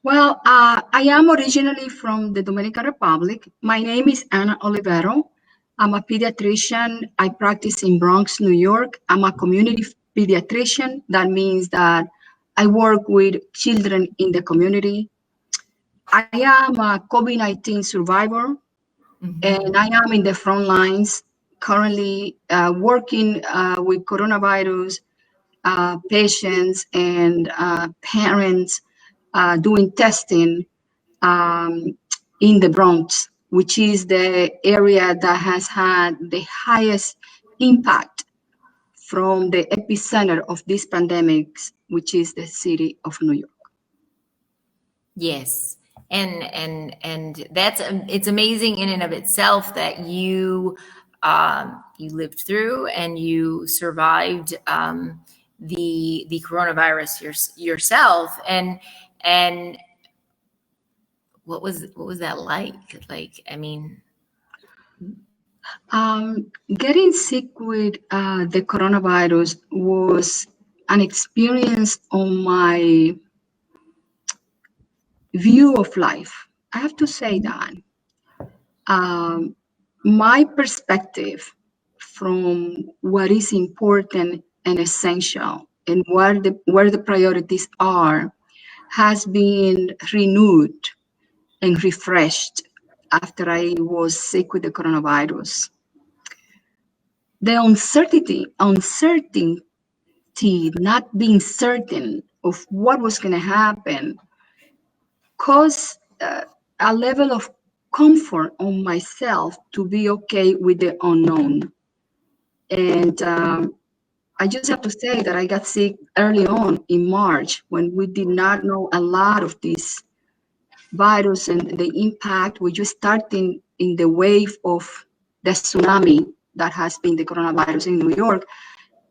Well, I am originally from the Dominican Republic. My name is Olivero. I'm a pediatrician. I practice in Bronx, New York. I'm a community pediatrician. That means that I work with children in the community. I am a COVID-19 survivor, and I am in the front lines currently working with coronavirus patients and parents doing testing in the Bronx, which is the area that has had the highest impact from the epicenter of this pandemic, which is the city of New York. Yes. And that's, it's amazing in and of itself that you lived through and you survived the coronavirus yourself. And what was that like? Like, I mean, getting sick with the coronavirus was an experience on my view of life. I have to say that my perspective from what is important and essential and where the priorities are has been renewed and refreshed after I was sick with the coronavirus. The uncertainty, not being certain of what was going to happen, caused a level of comfort on myself to be okay with the unknown. And I just have to say that I got sick early on in March when we did not know a lot of this virus and the impact. We just starting in the wave of the tsunami that has been the coronavirus in New York.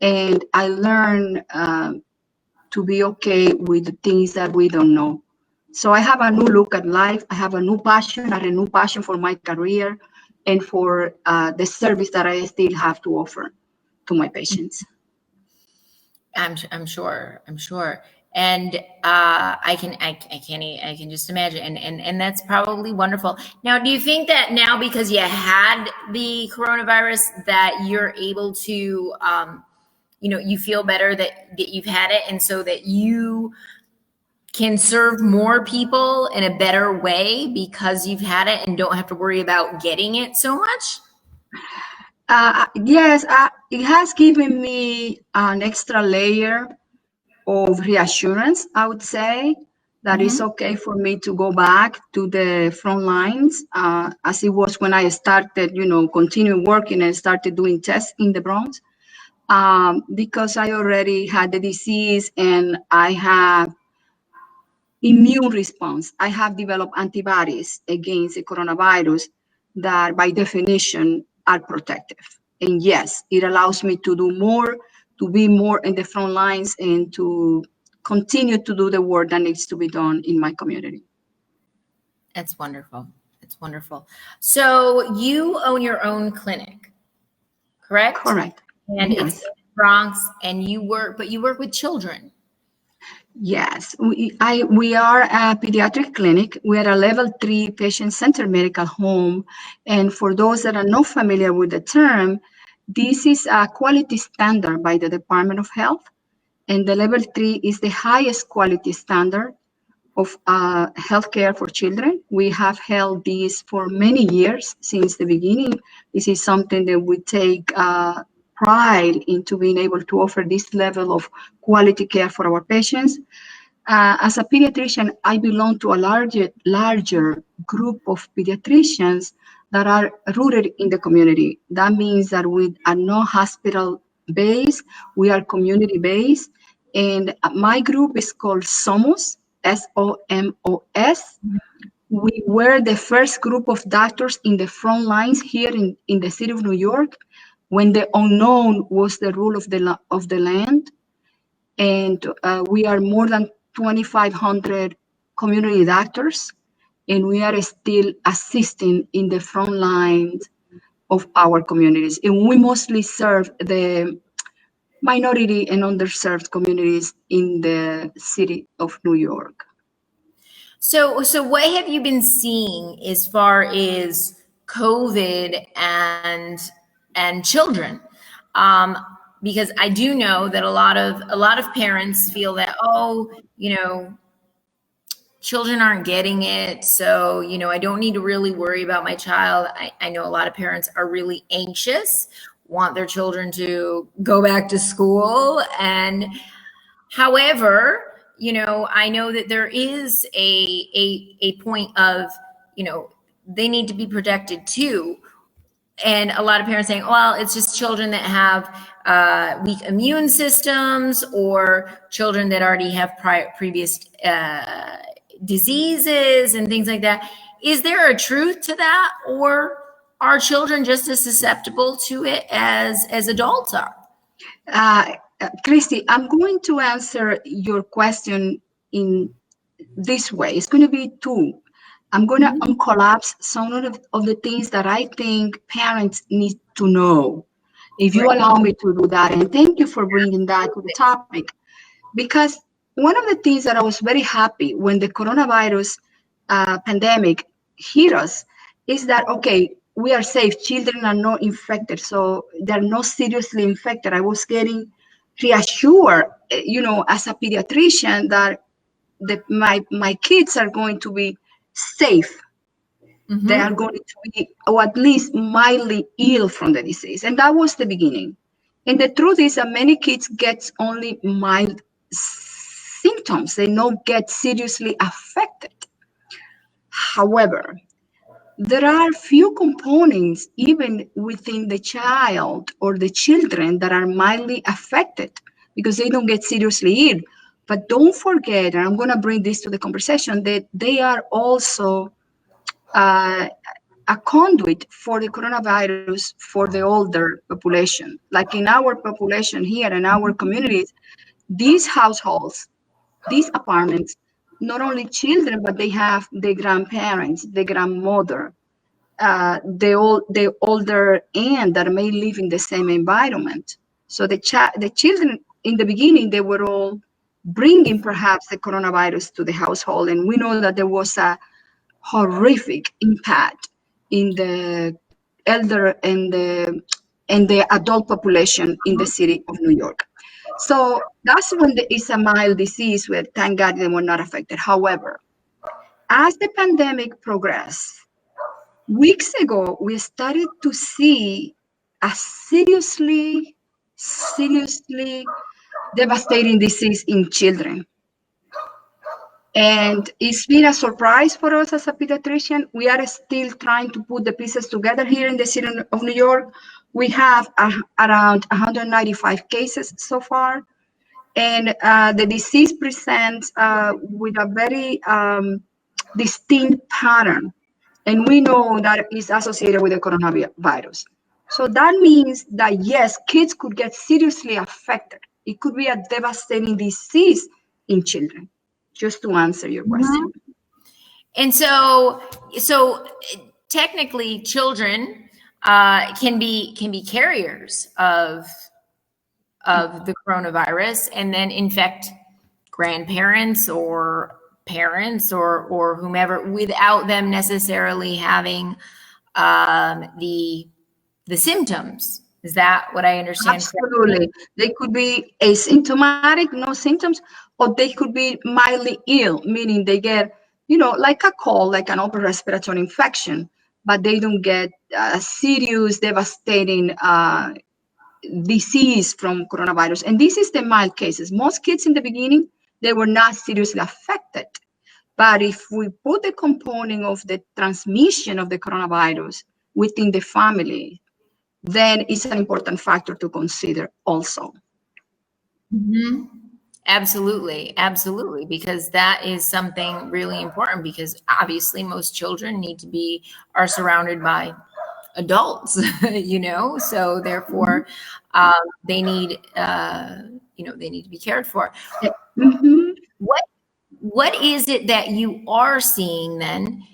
And I learned to be okay with the things that we don't know. So I have a new look at life. I have a new passion, a renewed passion for my career and for the service that I still have to offer to my patients. I'm sure. And I can just imagine. And that's probably wonderful. Now, do you think that now because you had the coronavirus that you're able to, you feel better that you've had it, and so that you can serve more people in a better way because you've had it and don't have to worry about getting it so much? Yes, it has given me an extra layer of reassurance, I would say, that it's okay for me to go back to the front lines as it was when I started, continue working and started doing tests in the Bronx. Because I already had the disease and I have immune response. I have developed antibodies against the coronavirus that by definition are protective. And yes, it allows me to do more, to be more in the front lines and to continue to do the work that needs to be done in my community. That's wonderful. It's wonderful. So you own your own clinic, correct? Correct. And yes. It's in Bronx, and you work with children. Yes, we are a pediatric clinic. We are a level 3 patient-centered medical home. And for those that are not familiar with the term, this is a quality standard by the Department of Health. And the level 3 is the highest quality standard of healthcare for children. We have held this for many years since the beginning. This is something that we take pride into being able to offer this level of quality care for our patients. As a pediatrician, I belong to a larger group of pediatricians that are rooted in the community. That means that we are not hospital-based, we are community-based. And my group is called SOMOS, SOMOS. We were the first group of doctors in the front lines here in the city of New York when the unknown was the rule of the land. And we are more than 2,500 community doctors, and we are still assisting in the front lines of our communities. And we mostly serve the minority and underserved communities in the city of New York. So what have you been seeing as far as COVID and children? Because I do know that a lot of parents feel that, oh, children aren't getting it, so I don't need to really worry about my child. I know a lot of parents are really anxious, want their children to go back to school, and however, I know that there is a point of, they need to be protected too. And a lot of parents saying, well, it's just children that have weak immune systems, or children that already have previous diseases and things like that. Is there a truth to that, or are children just as susceptible to it as adults are? Kristi, I'm going to answer your question in this way. It's going to be two. I'm going to collapse some of the things that I think parents need to know. If you allow me to do that, and thank you for bringing that to the topic, because one of the things that I was very happy when the coronavirus pandemic hit us is that, okay, we are safe. Children are not infected, so they're not seriously infected. I was getting reassured, as a pediatrician, that my kids are going to be safe. Mm-hmm. They are going to be, or at least mildly ill from the disease. And that was the beginning. And the truth is that many kids get only mild symptoms. They don't get seriously affected. However, there are few components even within the child or the children that are mildly affected because they don't get seriously ill. But don't forget, and I'm going to bring this to the conversation, that they are also a conduit for the coronavirus for the older population. Like in our population here, in our communities, these households, these apartments, not only children, but they have the grandparents, the grandmother, the older aunt that may live in the same environment. So the children in the beginning, they were all bringing perhaps the coronavirus to the household. And we know that there was a horrific impact in the elder and the adult population in the city of New York. So that's when it's a mild disease where, thank God, they were not affected. However, as the pandemic progressed, weeks ago, we started to see a seriously devastating disease in children. And it's been a surprise for us as a pediatrician. We are still trying to put the pieces together here in the city of New York. We have around 195 cases so far. And the disease presents with a very distinct pattern. And we know that it's associated with the coronavirus. So that means that, yes, kids could get seriously affected. It could be a devastating disease in children, just to answer your question. And so technically, children can be carriers of the coronavirus and then infect grandparents or parents or whomever without them necessarily having the symptoms. Is that what I understand? Absolutely. They could be asymptomatic, no symptoms, or they could be mildly ill, meaning they get, like a cold, like an upper respiratory infection, but they don't get a serious, devastating disease from coronavirus. And this is the mild cases. Most kids in the beginning, they were not seriously affected. But if we put the component of the transmission of the coronavirus within the family, then it's an important factor to consider also. Mm-hmm. Absolutely, because that is something really important, because obviously most children are surrounded by adults, so therefore they need to be cared for. Mm-hmm. What is it that you are seeing then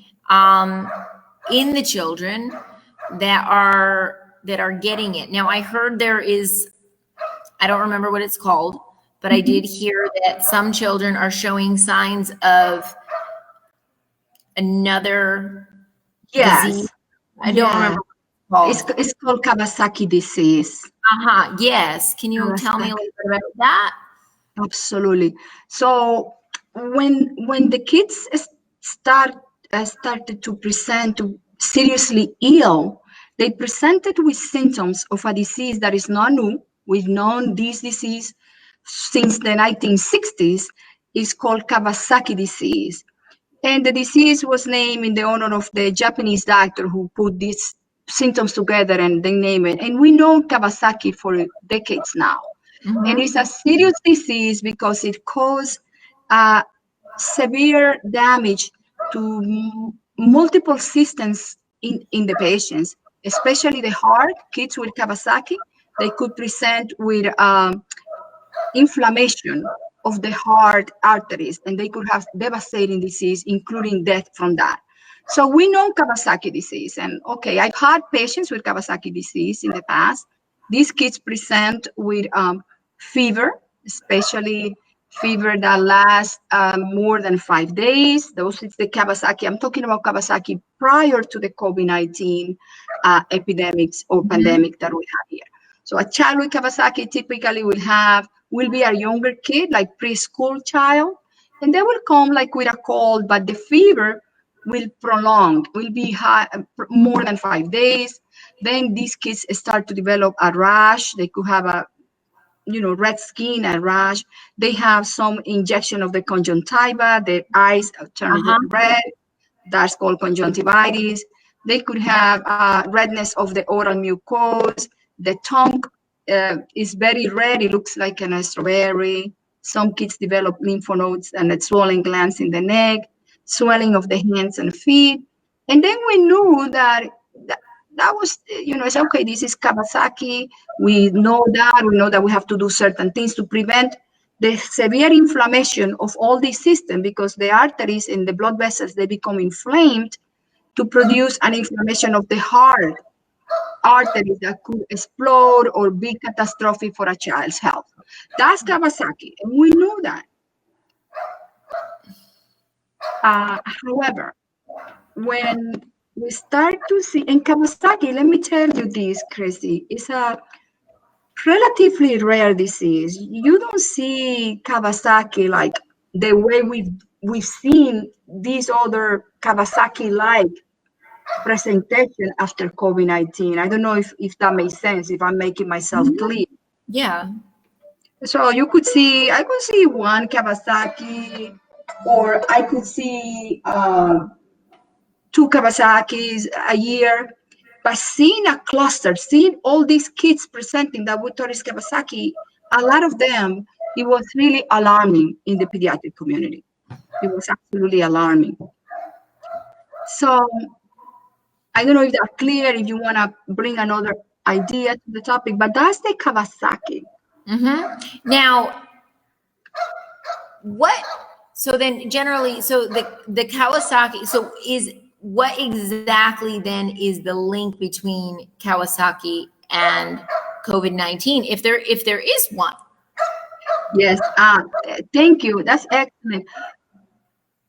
in the children that are getting it? Now, I heard there is, I don't remember what it's called, but I did hear that some children are showing signs of another Yes. disease? I don't Yeah. remember what it's called. It's called Kawasaki disease. Yes. Can you tell me a little bit about that? Absolutely. So when the kids started to present seriously ill, they presented with symptoms of a disease that is not new. We've known this disease since the 1960s. It's called Kawasaki disease. And the disease was named in the honor of the Japanese doctor who put these symptoms together and they name it. And we know Kawasaki for decades now. And it's a serious disease because it causes severe damage to multiple systems in the patients, especially the heart. Kids with Kawasaki, they could present with inflammation of the heart arteries, and they could have devastating disease, including death from that. So we know Kawasaki disease, and okay, I've had patients with Kawasaki disease in the past. These kids present with fever, especially fever that lasts more than 5 days. Those is the Kawasaki. I'm talking about Kawasaki prior to the COVID-19 epidemics or pandemic that we have here. So a child with Kawasaki typically will be a younger kid, like preschool child, and they will come like with a cold, but the fever will prolong, will be high, more than 5 days. Then these kids start to develop a rash. They could have a red skin and rash. They have some injection of the conjunctiva. Their eyes turn red. That's called conjunctivitis. They could have redness of the oral mucus. The tongue is very red. It looks like a strawberry. Some kids develop lymph nodes and swollen glands in the neck, swelling of the hands and feet. And then we knew that was, it's okay, this is Kawasaki. We know that we have to do certain things to prevent the severe inflammation of all these systems, because the arteries and the blood vessels, they become inflamed to produce an inflammation of the heart arteries that could explode or be catastrophic for a child's health. That's Kawasaki, and we know that. However, when we start to see, in Kawasaki, let me tell you this, Kristi, it's a relatively rare disease. You don't see Kawasaki like the way we've seen these other Kawasaki-like presentation after COVID-19. I don't know if that makes sense, if I'm making myself clear. Yeah. So I could see one Kawasaki, or I could see 2 Kawasaki's a year. But seeing a cluster, seeing all these kids presenting that we thought is Kawasaki, a lot of them, it was really alarming in the pediatric community. It was absolutely alarming. So I don't know if that's clear, if you want to bring another idea to the topic, but that's the Kawasaki. Now, so then generally, so the Kawasaki, so what exactly then is the link between Kawasaki and COVID-19, if there is one? Yes, thank you. That's excellent.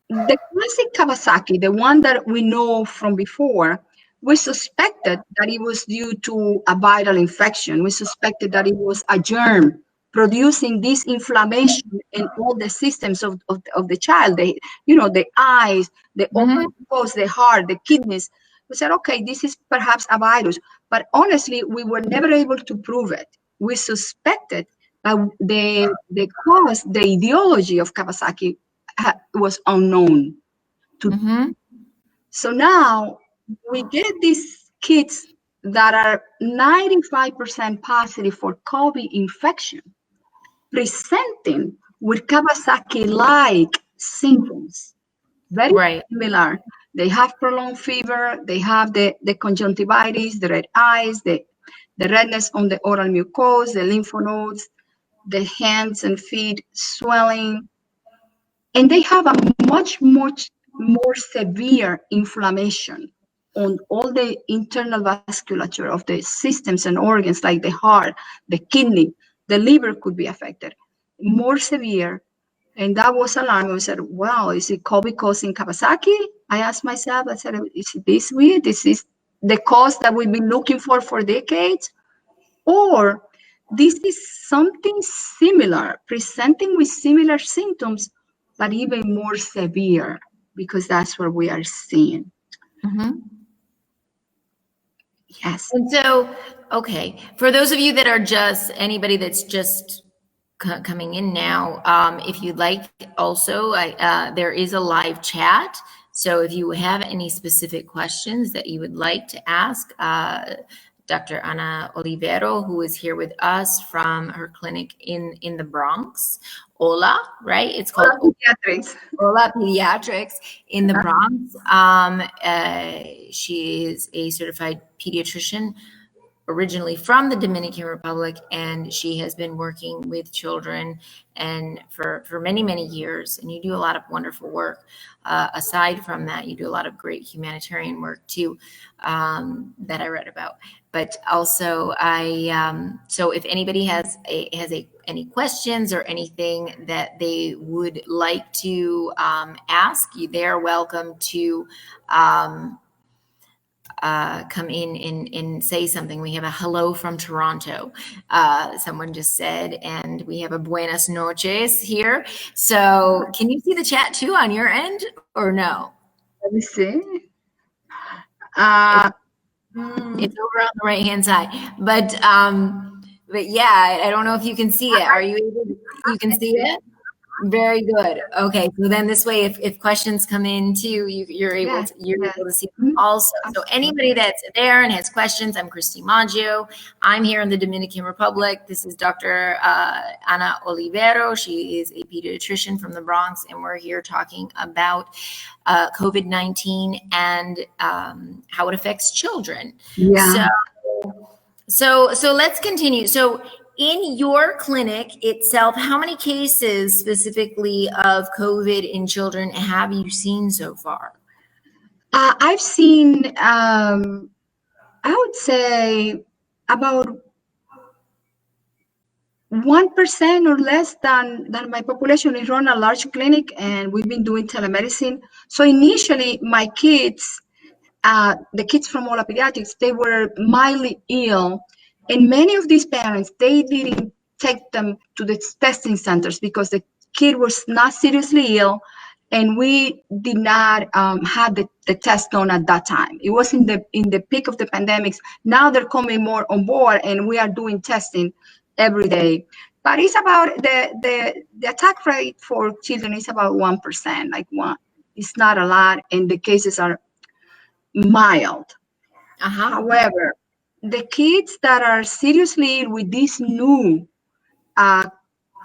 The classic Kawasaki, the one that we know from before, we suspected that it was due to a viral infection. We suspected that it was a germ producing this inflammation in all the systems of the child, the eyes, the organs, the heart, the kidneys. We said, okay, this is perhaps a virus. But honestly, we were never able to prove it. We suspected that the cause, the etiology of Kawasaki was unknown. So now we get these kids that are 95% positive for COVID infection, presenting with Kawasaki-like symptoms, very similar. They have prolonged fever, they have the conjunctivitis, the red eyes, the redness on the oral mucus, the lymph nodes, the hands and feet swelling, and they have a much more severe inflammation on all the internal vasculature of the systems and organs, like the heart, the kidney, the liver could be affected, more severe. And that was alarming. We said, wow, is it COVID causing Kawasaki? I asked myself, I said, is this weird? This is the cause that we've been looking for decades? Or this is something similar, presenting with similar symptoms, but even more severe, because that's what we are seeing. Mm-hmm. Yes. And so, okay, for those of you that are just, anybody that's just coming in now, if you'd like also, there is a live chat. So if you have any specific questions that you would like to ask, Dr. Ana Olivero, who is here with us from her clinic in the Bronx, Ola, right? It's called Ola Pediatrics. Ola Pediatrics in the Bronx. She is a certified pediatrician, originally from the Dominican Republic, and she has been working with children and for many, many years. And you do a lot of wonderful work. Aside from that, you do a lot of great humanitarian work too, that I read about. But also, so if anybody has any questions or anything that they would like to ask, they're welcome to come in and say something. We have a hello from Toronto, someone just said, and we have a buenas noches here. So can you see the chat too on your end or no? Let me see. It's over on the right hand side, but yeah, I don't know if you can see it. Are you able to, you can see it? Very good. Okay, so then this way, if questions come in too, you're able to see them also. So anybody that's there and has questions, I'm Kristi Maggio. I'm here in the Dominican Republic. This is Dr. Ana Olivero. She is a pediatrician from the Bronx, and we're here talking about COVID-19 and how it affects children. Yeah. So let's continue. So in your clinic itself, how many cases specifically of COVID in children have you seen so far? I've seen, I would say about 1% or less than my population. We run a large clinic and we've been doing telemedicine. So initially my kids, the kids from Ola Pediatrics, they were mildly ill. And many of these parents, they didn't take them to the testing centers because the kid was not seriously ill, and we did not have the test done at that time. It was in the peak of the pandemics. Now they're coming more on board, and we are doing testing every day. But it's about the attack rate for children is about 1%, like one. It's not a lot, and the cases are mild. However, the kids that are seriously ill with this new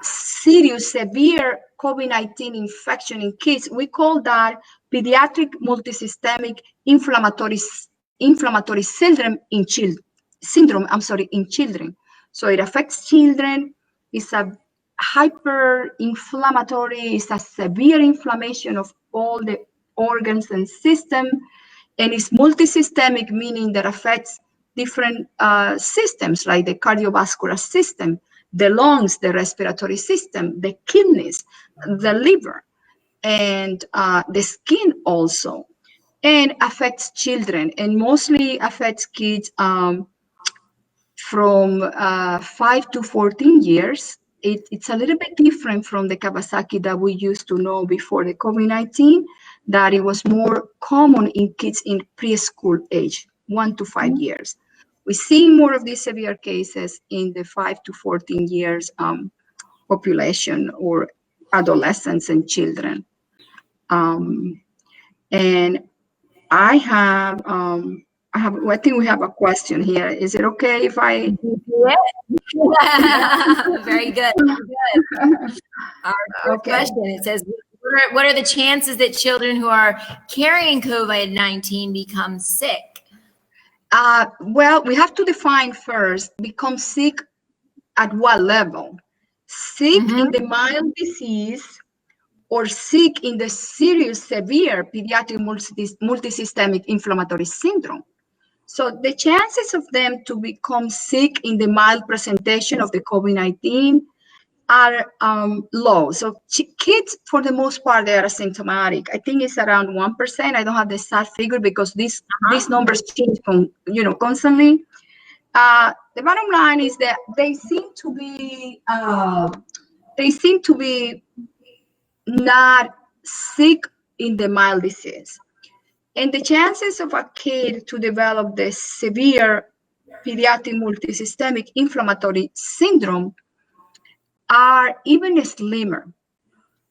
serious, severe COVID-19 infection in kids, we call that pediatric multisystemic inflammatory syndrome in children. So it affects children. It's a hyper-inflammatory. It's a severe inflammation of all the organs and system, and it's multisystemic, meaning that affects different systems like the cardiovascular system, the lungs, the respiratory system, the kidneys, the liver, and the skin also, and affects children, and mostly affects kids from 5 to 14 years. It's a little bit different from the Kawasaki that we used to know before the COVID-19, that it was more common in kids in preschool age, 1 to 5 years. We see more of these severe cases in the 5 to 14 years population, or adolescents and children. And I think we have a question here. Is it okay if I? Very good. Our question, it says, what are the chances that children who are carrying COVID-19 become sick? Well, we have to define first, become sick at what level? Sick in the mild disease, or sick in the serious, severe pediatric multisystemic inflammatory syndrome. So the chances of them to become sick in the mild presentation of the COVID-19 are low. So kids, for the most part, they are asymptomatic. I think it's around 1%. I don't have the exact figure because these numbers change constantly. The bottom line is that they seem to be not sick in the mild disease. And the chances of a kid to develop the severe pediatric multisystemic inflammatory syndrome are even slimmer.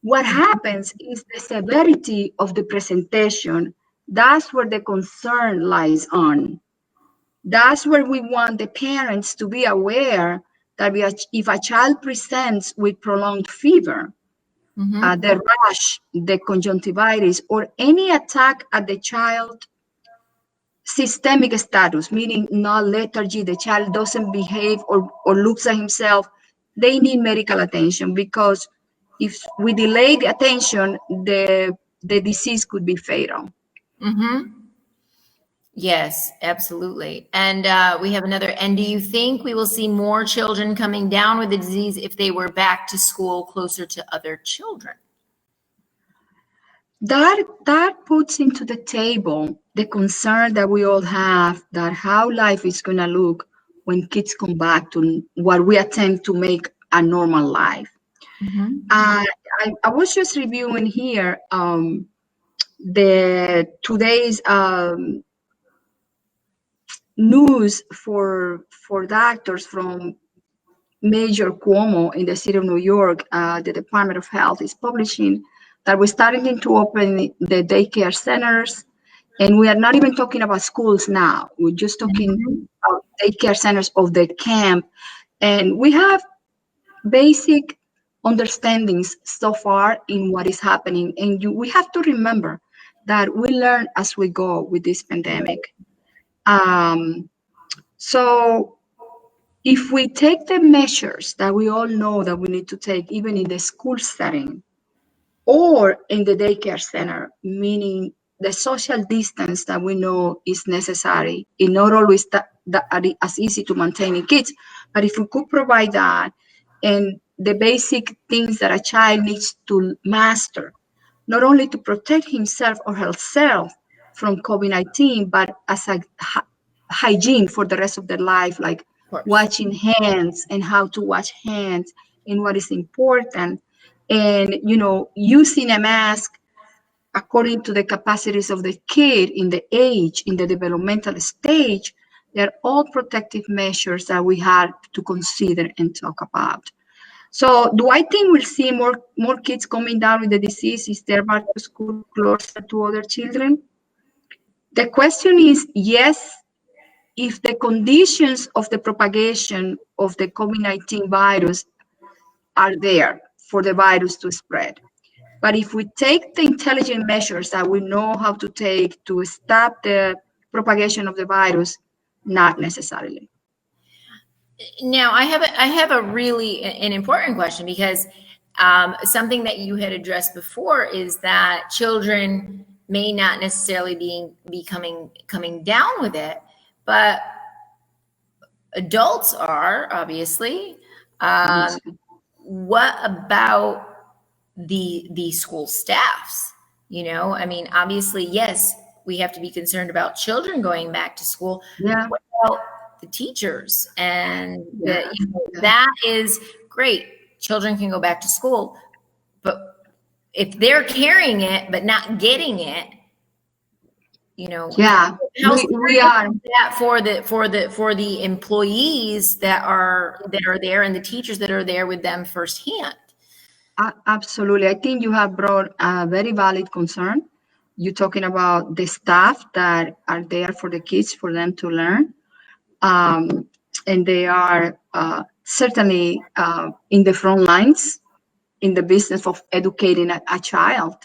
What happens is the severity of the presentation. That's where the concern lies on. That's where we want the parents to be aware that if a child presents with prolonged fever, the rash, the conjunctivitis, or any attack at the child systemic status, meaning not lethargy, the child doesn't behave or looks at himself, they need medical attention, because if we delay the attention, the disease could be fatal. Yes, absolutely. And we have another. And do you think we will see more children coming down with the disease if they were back to school closer to other children? That puts into the table the concern that we all have, that how life is going to look when kids come back to what we attempt to make a normal life. I was just reviewing here today's news for doctors from Major Cuomo in the city of New York. The Department of Health is publishing that we're starting to open the daycare centers, and we are not even talking about schools now. We're just talking about daycare centers of the camp, and we have basic understandings so far in what is happening. And we have to remember that we learn as we go with this pandemic. So if we take the measures that we all know that we need to take, even in the school setting or in the daycare center, meaning the social distance that we know is necessary, it's not always that as easy to maintain in kids, but if we could provide that, and the basic things that a child needs to master, not only to protect himself or herself from COVID-19, but as a hygiene for the rest of their life, like washing hands and how to wash hands and what is important, and using a mask according to the capacities of the kid in the age, in the developmental stage. They're all protective measures that we have to consider and talk about. So do I think we'll see more kids coming down with the disease if they're back to school closer to other children? The question is yes, if the conditions of the propagation of the COVID-19 virus are there for the virus to spread. But if we take the intelligent measures that we know how to take to stop the propagation of the virus, not necessarily. Now, I have a really an important question, because something that you had addressed before is that children may not necessarily be coming down with it, but adults are, obviously. What about the school staffs? I mean, obviously, yes, we have to be concerned about children going back to school. Yeah. What about the teachers? And that is great. Children can go back to school, but if they're carrying it but not getting it, yeah, we are that for the employees that are there and the teachers that are there with them firsthand. Absolutely. I think you have brought a very valid concern. You're talking about the staff that are there for the kids, for them to learn. And they are certainly in the front lines in the business of educating a child.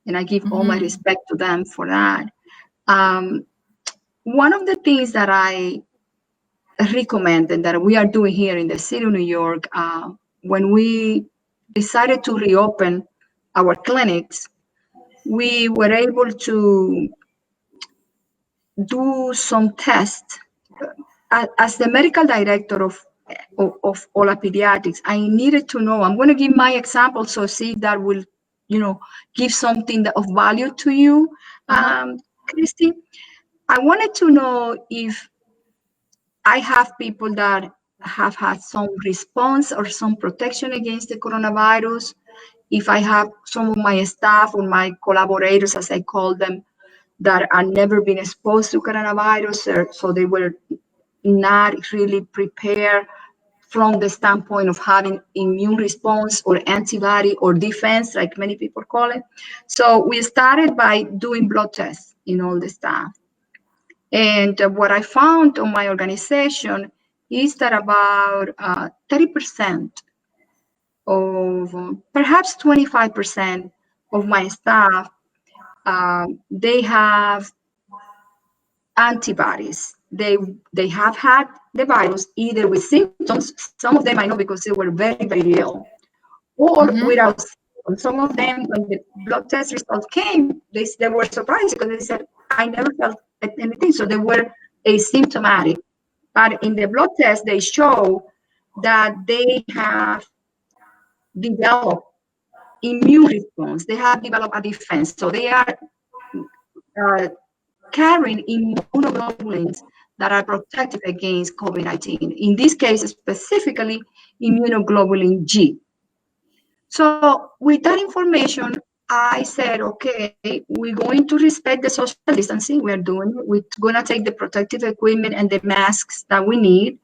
And I give all my respect to them for that. One of the things that I recommend and that we are doing here in the city of New York, when we decided to reopen our clinics, we were able to do some tests. As the medical director of of Ola Pediatrics, I needed to know. I'm going to give my example, so see if that will, give something of value to you, Kristi. I wanted to know if I have people that have had some response or some protection against the coronavirus. If I have some of my staff or my collaborators, as I call them, that are never been exposed to coronavirus, so they were not really prepared from the standpoint of having immune response or antibody or defense, like many people call it. So we started by doing blood tests in all the staff. And what I found on my organization is that about 30% of, perhaps 25% of my staff, they have antibodies. They have had the virus either with symptoms. Some of them I know because they were very, very ill, or without symptoms. Some of them, when the blood test result came, they were surprised because they said, I never felt anything. So they were asymptomatic. But in the blood test, they show that they have developed immune response. They have developed a defense. So they are carrying immunoglobulins that are protective against COVID-19. In this case, specifically immunoglobulin G. So with that information, I said, okay, we're going to respect the social distancing. We're doing it. We're going to take the protective equipment and the masks that we need.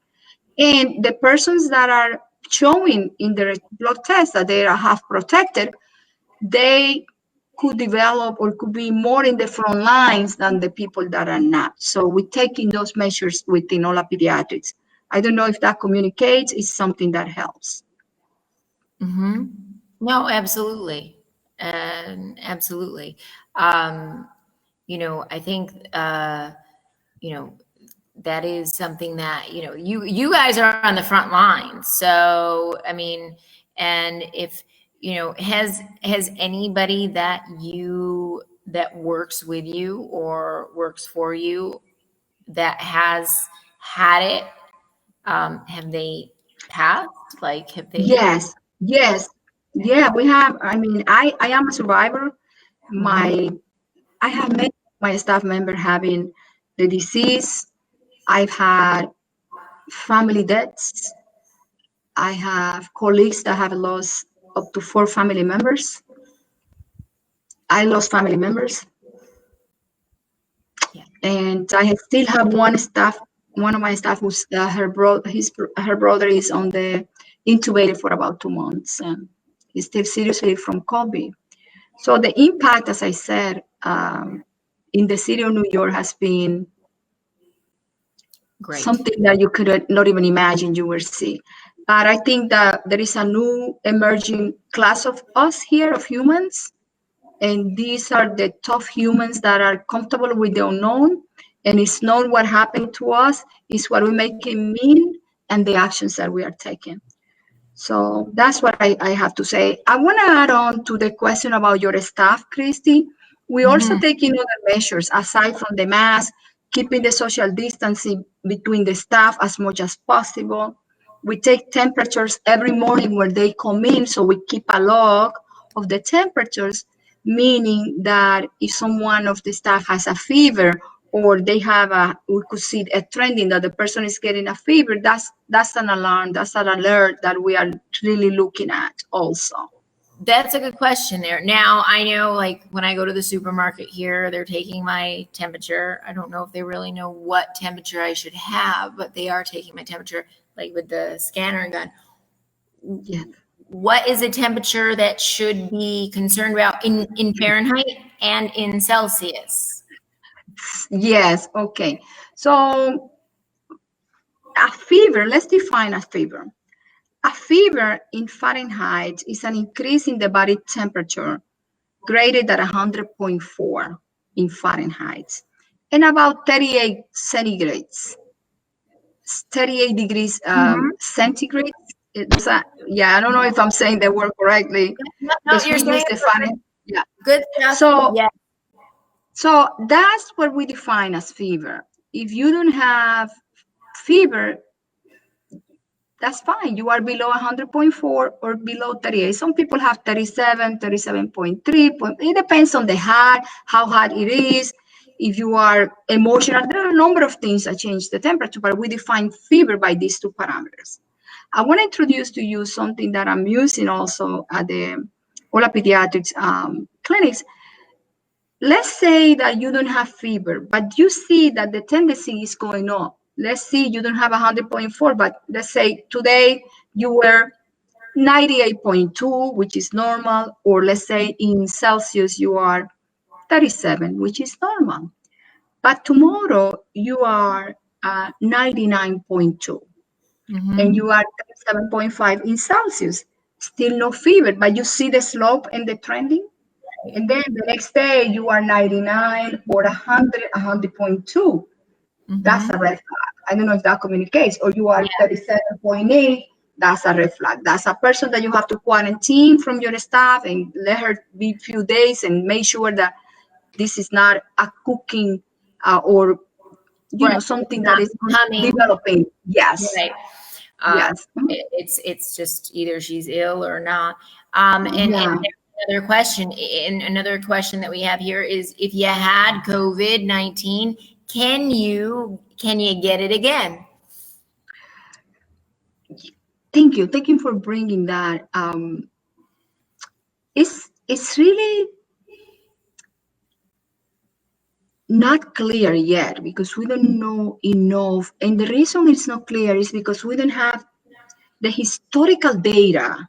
And the persons that are showing in their blood test that they have protected, they could develop or could be more in the front lines than the people that are not. So we're taking those measures within Ola Pediatrics. I don't know if that communicates. It's something that helps. No, absolutely. Absolutely. I think, that is something that, you guys are on the front line. So, I mean, and if, has anybody that works with you or works for you that has had it, have they passed? Like, have they? Yes. Yeah, we have. I mean, I am a survivor. I have met my staff member having the disease. I've had family deaths. I have colleagues that have lost up to 4 family members. I lost family members. Yeah. And I still have one of my staff who's her brother is on the intubated for about 2 months, and he's still seriously from COVID. So the impact, as I said, in the city of New York has been Great. Something that you could not even imagine you will see. But I think that there is a new emerging class of us here, of humans. And these are the tough humans that are comfortable with the unknown. And it's not what happened to us, it's what we make it mean and the actions that we are taking. So that's what I have to say. I want to add on to the question about your staff, Kristi. We also taking other measures aside from the mask, keeping the social distancing between the staff as much as possible. We take temperatures every morning when they come in, so we keep a log of the temperatures, meaning that if someone of the staff has a fever or they have we could see a trending that the person is getting a fever, that's an alarm, that's an alert that we are really looking at also. That's a good question there. Now, I know, like, when I go to the supermarket here, they're taking my temperature. I don't know if they really know what temperature I should have, but they are taking my temperature, like with the scanner gun. Yeah. What is a temperature that should be concerned about in Fahrenheit and in Celsius? Yes, okay. So a fever, let's define a fever. A fever in Fahrenheit is an increase in the body temperature greater than 100.4 in Fahrenheit and about 38 centigrades, 38 degrees centigrade. I don't know if I'm saying the word correctly. No, You're saying the Fahrenheit. Yeah. Good stuff. So that's what we define as fever. If you don't have fever, that's fine. You are below 100.4 or below 38. Some people have 37, 37.3. It depends on the heart, how hot it is. If you are emotional, there are a number of things that change the temperature, but we define fever by these two parameters. I want to introduce to you something that I'm using also at the Ola Pediatrics clinics. Let's say that you don't have fever, but you see that the tendency is going up. Let's see you don't have 100.4, but let's say today you were 98.2, which is normal, or let's say in Celsius you are 37, which is normal. But tomorrow you are 99.2, and you are 37.5 in Celsius. Still no fever, but you see the slope and the trending. And then the next day you are 99 or 100, 100.2. That's a red flag. I don't know if that communicates. Or you are 37.8. That's a red flag. That's a person that you have to quarantine from your staff and let her be a few days and make sure that this is not a cooking or something that is developing. Yes. Right. Yes. It's just either she's ill or not. And another question that we have here is, if you had COVID-19, can you get it again? Thank you for bringing that. It's really not clear yet because we don't know enough. And the reason it's not clear is because we don't have the historical data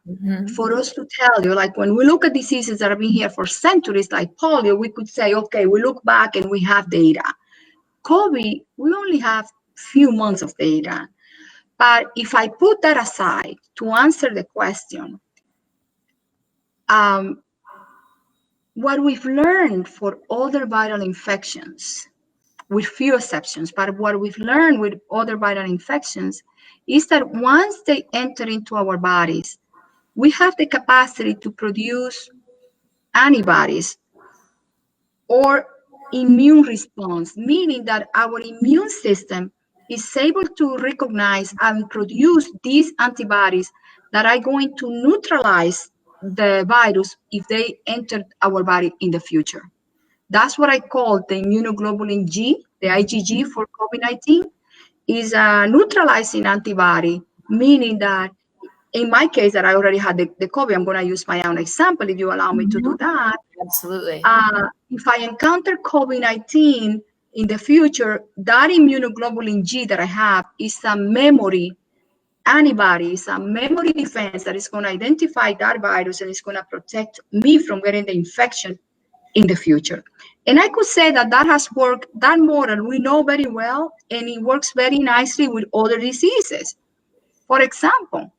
for us to tell you. Like when we look at diseases that have been here for centuries, like polio, we could say, okay, we look back and we have data. COVID, we only have few months of data. But if I put that aside to answer the question, what we've learned for other viral infections, with few exceptions, but what we've learned with other viral infections is that once they enter into our bodies, we have the capacity to produce antibodies or immune response, meaning that our immune system is able to recognize and produce these antibodies that are going to neutralize the virus if they enter our body in the future. That's what I call the immunoglobulin G, the IgG for COVID-19, is a neutralizing antibody, meaning that in my case that I already had the COVID, I'm going to use my own example if you allow me to do that. Absolutely. If I encounter COVID-19 in the future, that immunoglobulin G that I have is a memory antibody, is a memory defense that is going to identify that virus and is going to protect me from getting the infection in the future. And I could say that has worked, that model we know very well, and it works very nicely with other diseases. For example,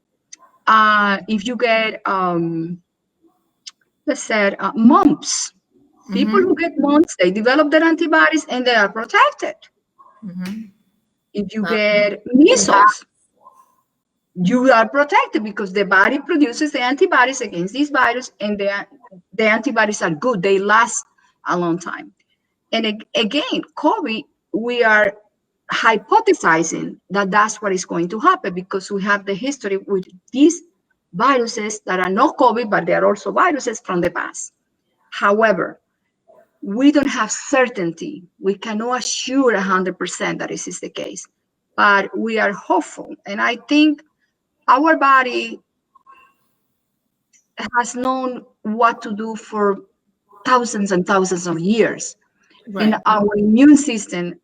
if you get, let's say, mumps, people who get mumps, they develop their antibodies and they are protected. If you get measles, you are protected because the body produces the antibodies against this virus, and the antibodies are good. They last a long time. And again, COVID, we are hypothesizing that that's what is going to happen because we have the history with these viruses that are not COVID, but they are also viruses from the past. However, we don't have certainty. We cannot assure 100% that this is the case, but we are hopeful. And I think our body has known what to do for thousands and thousands of years. Right. And our immune system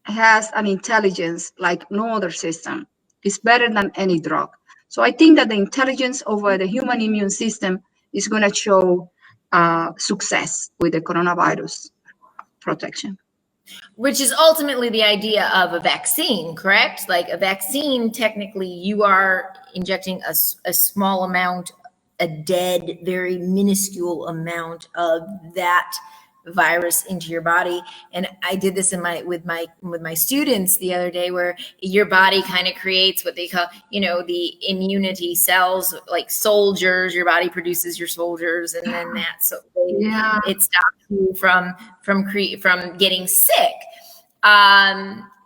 has an intelligence like no other system. It's better than any drug. So I think that the intelligence over the human immune system is going to show success with the coronavirus protection. Which is ultimately the idea of a vaccine, correct? Like a vaccine, technically, you are injecting a small amount, a dead, very minuscule amount of that virus into your body. And I did this with my students the other day, where your body kind of creates what they call, the immunity cells, like soldiers. Your body produces your soldiers, and then it stops you from getting sick.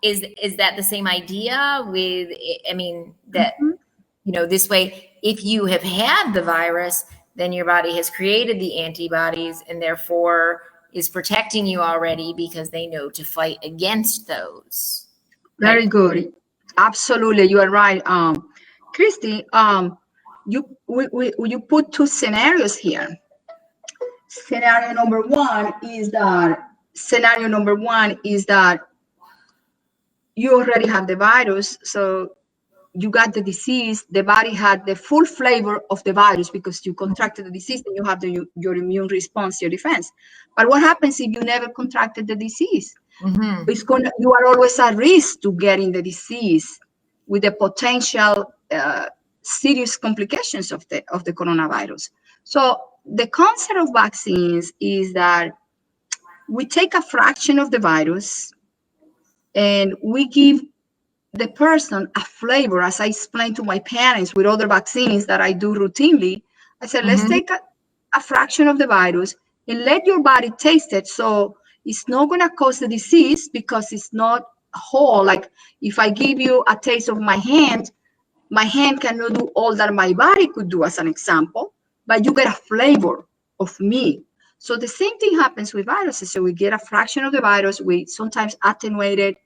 is that the same idea with, I mean, that, you know, this way, if you have had the virus, then your body has created the antibodies and therefore is protecting you already because they know to fight against those. Very good. Absolutely, you are right. Kristi, you put two scenarios here. Scenario number one is that you already have the virus, so you got the disease. The body had the full flavor of the virus because you contracted the disease and you have your immune response, your defense. But what happens if you never contracted the disease? You are always at risk to getting the disease with the potential serious complications of the coronavirus. So the concept of vaccines is that we take a fraction of the virus and we give the person a flavor, as I explained to my parents with other vaccines that I do routinely. I said, let's take a fraction of the virus and let your body taste it. So it's not going to cause the disease because it's not whole. Like if I give you a taste of my hand cannot do all that my body could do, as an example, but you get a flavor of me. So the same thing happens with viruses. So we get a fraction of the virus, we sometimes attenuate it,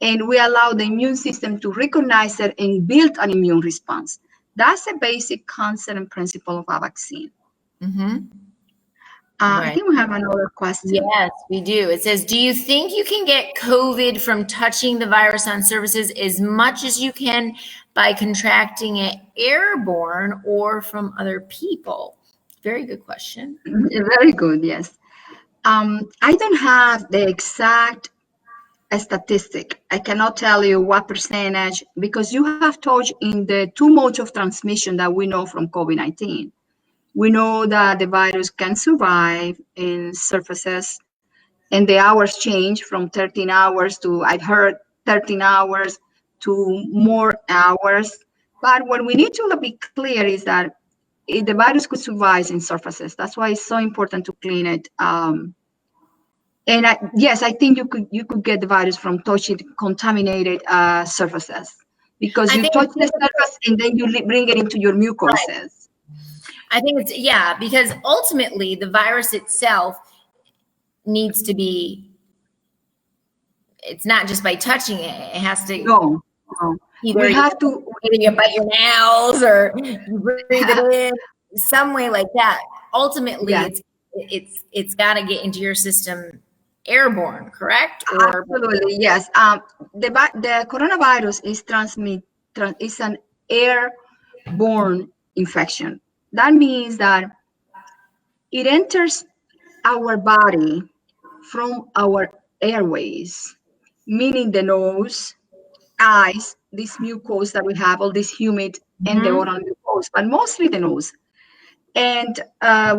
and we allow the immune system to recognize it and build an immune response. That's a basic concept and principle of a vaccine. I think we have another question. Yes, we do. It says, do you think you can get COVID from touching the virus on surfaces as much as you can by contracting it airborne or from other people? Very good question. Very good, yes. I don't have the exact statistic. I cannot tell you what percentage, because you have touched in the two modes of transmission that we know from COVID-19. We know that the virus can survive in surfaces, and the hours change from 13 hours to, I've heard, 13 hours to more hours. But what we need to be clear is that the virus could survive in surfaces. That's why it's so important to clean it. Yes, I think you could get the virus from touching contaminated surfaces, because you touch the surface and then you bring it into your mucoses. Right. I think it's, yeah, because ultimately the virus itself needs to be, it's not just by touching it, it has to. No. Either you bite your nails or you breathe it in, some way like that. Ultimately, it's got to get into your system airborne, correct? Absolutely, yes. The coronavirus is an airborne infection. That means that it enters our body from our airways, meaning the nose, eyes, this mucus that we have, all this humid, and the oral mucus, but mostly the nose. And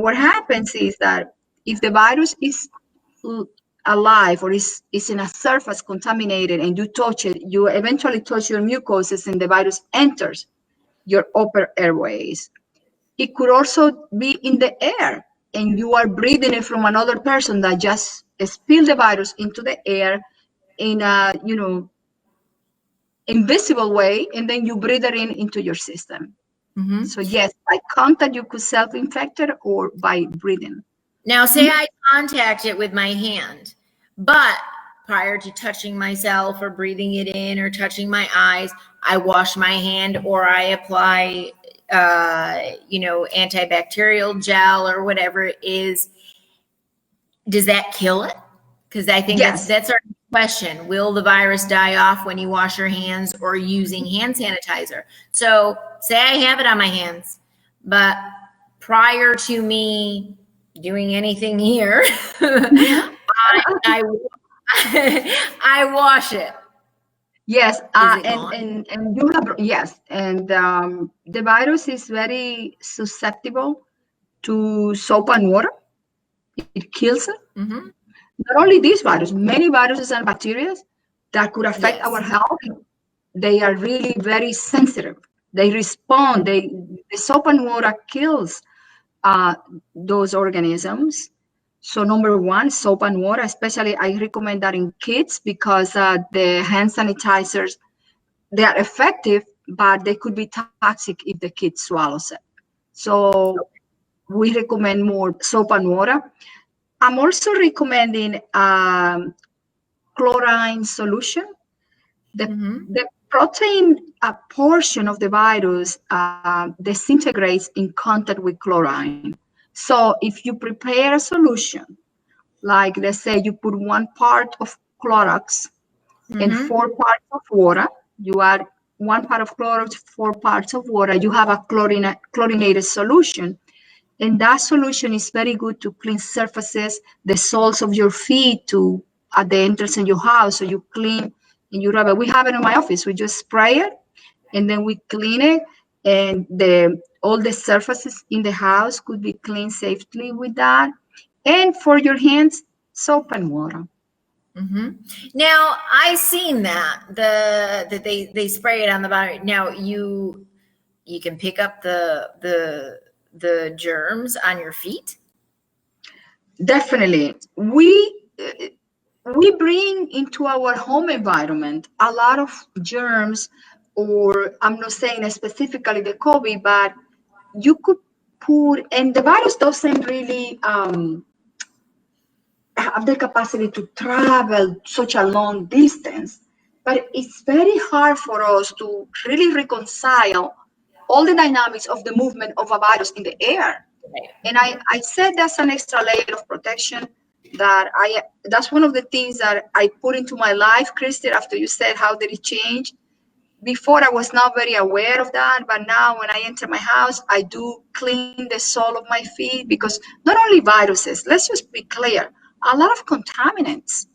what happens is that if the virus is alive or is in a surface contaminated and you touch it, you eventually touch your mucoses and the virus enters your upper airways. It could also be in the air and you are breathing it from another person that just spilled the virus into the air in a, invisible way, and then you breathe it into your system. So yes, by contact you could self-infect it or by breathing. Now say I contact it with my hand, but prior to touching myself or breathing it in or touching my eyes, I wash my hand or I apply antibacterial gel or whatever it is. Does that kill it? Because I think that's our question. Will the virus die off when you wash your hands or using hand sanitizer? So say I have it on my hands, but prior to me doing anything here, I wash it. Yes, and you have and the virus is very susceptible to soap and water. It kills it. Not only this virus, many viruses and bacteria that could affect our health. They are really very sensitive. They respond. The soap and water kills those organisms. So number one, soap and water. Especially, I recommend that in kids because the hand sanitizers, they are effective, but they could be toxic if the kid swallows it. So we recommend more soap and water. I'm also recommending chlorine solution. The protein portion of the virus disintegrates in contact with chlorine. So if you prepare a solution, like let's say you put 1 part of Clorox and 4 parts of water, you add 1 part of Clorox, 4 parts of water, you have a chlorinated solution. And that solution is very good to clean surfaces, the soles of your feet at the entrance in your house. So you clean and you rub it. We have it in my office. We just spray it and then we clean it. And all the surfaces in the house could be cleaned safely with that. And for your hands, soap and water. Now I seen that they spray it on the bottom. Now you can pick up the germs on your feet. Definitely, we bring into our home environment a lot of germs, or I'm not saying specifically the COVID, but you could put, and the virus doesn't really have the capacity to travel such a long distance, but it's very hard for us to really reconcile all the dynamics of the movement of a virus in the air. And I said that's an extra layer of protection that's one of the things that I put into my life, Kristi, after you said, how did it change? Before I was not very aware of that, but now when I enter my house, I do clean the sole of my feet because not only viruses, let's just be clear, a lot of contaminants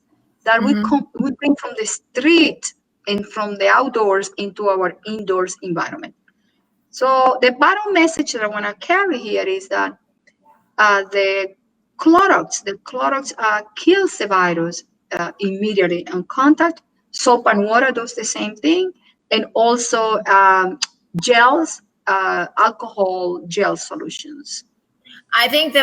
that we bring from the street and from the outdoors into our indoors environment. So the bottom message that I want to carry here is that the Clorox kills the virus immediately on contact. Soap and water does the same thing, and also gels, alcohol gel solutions. I think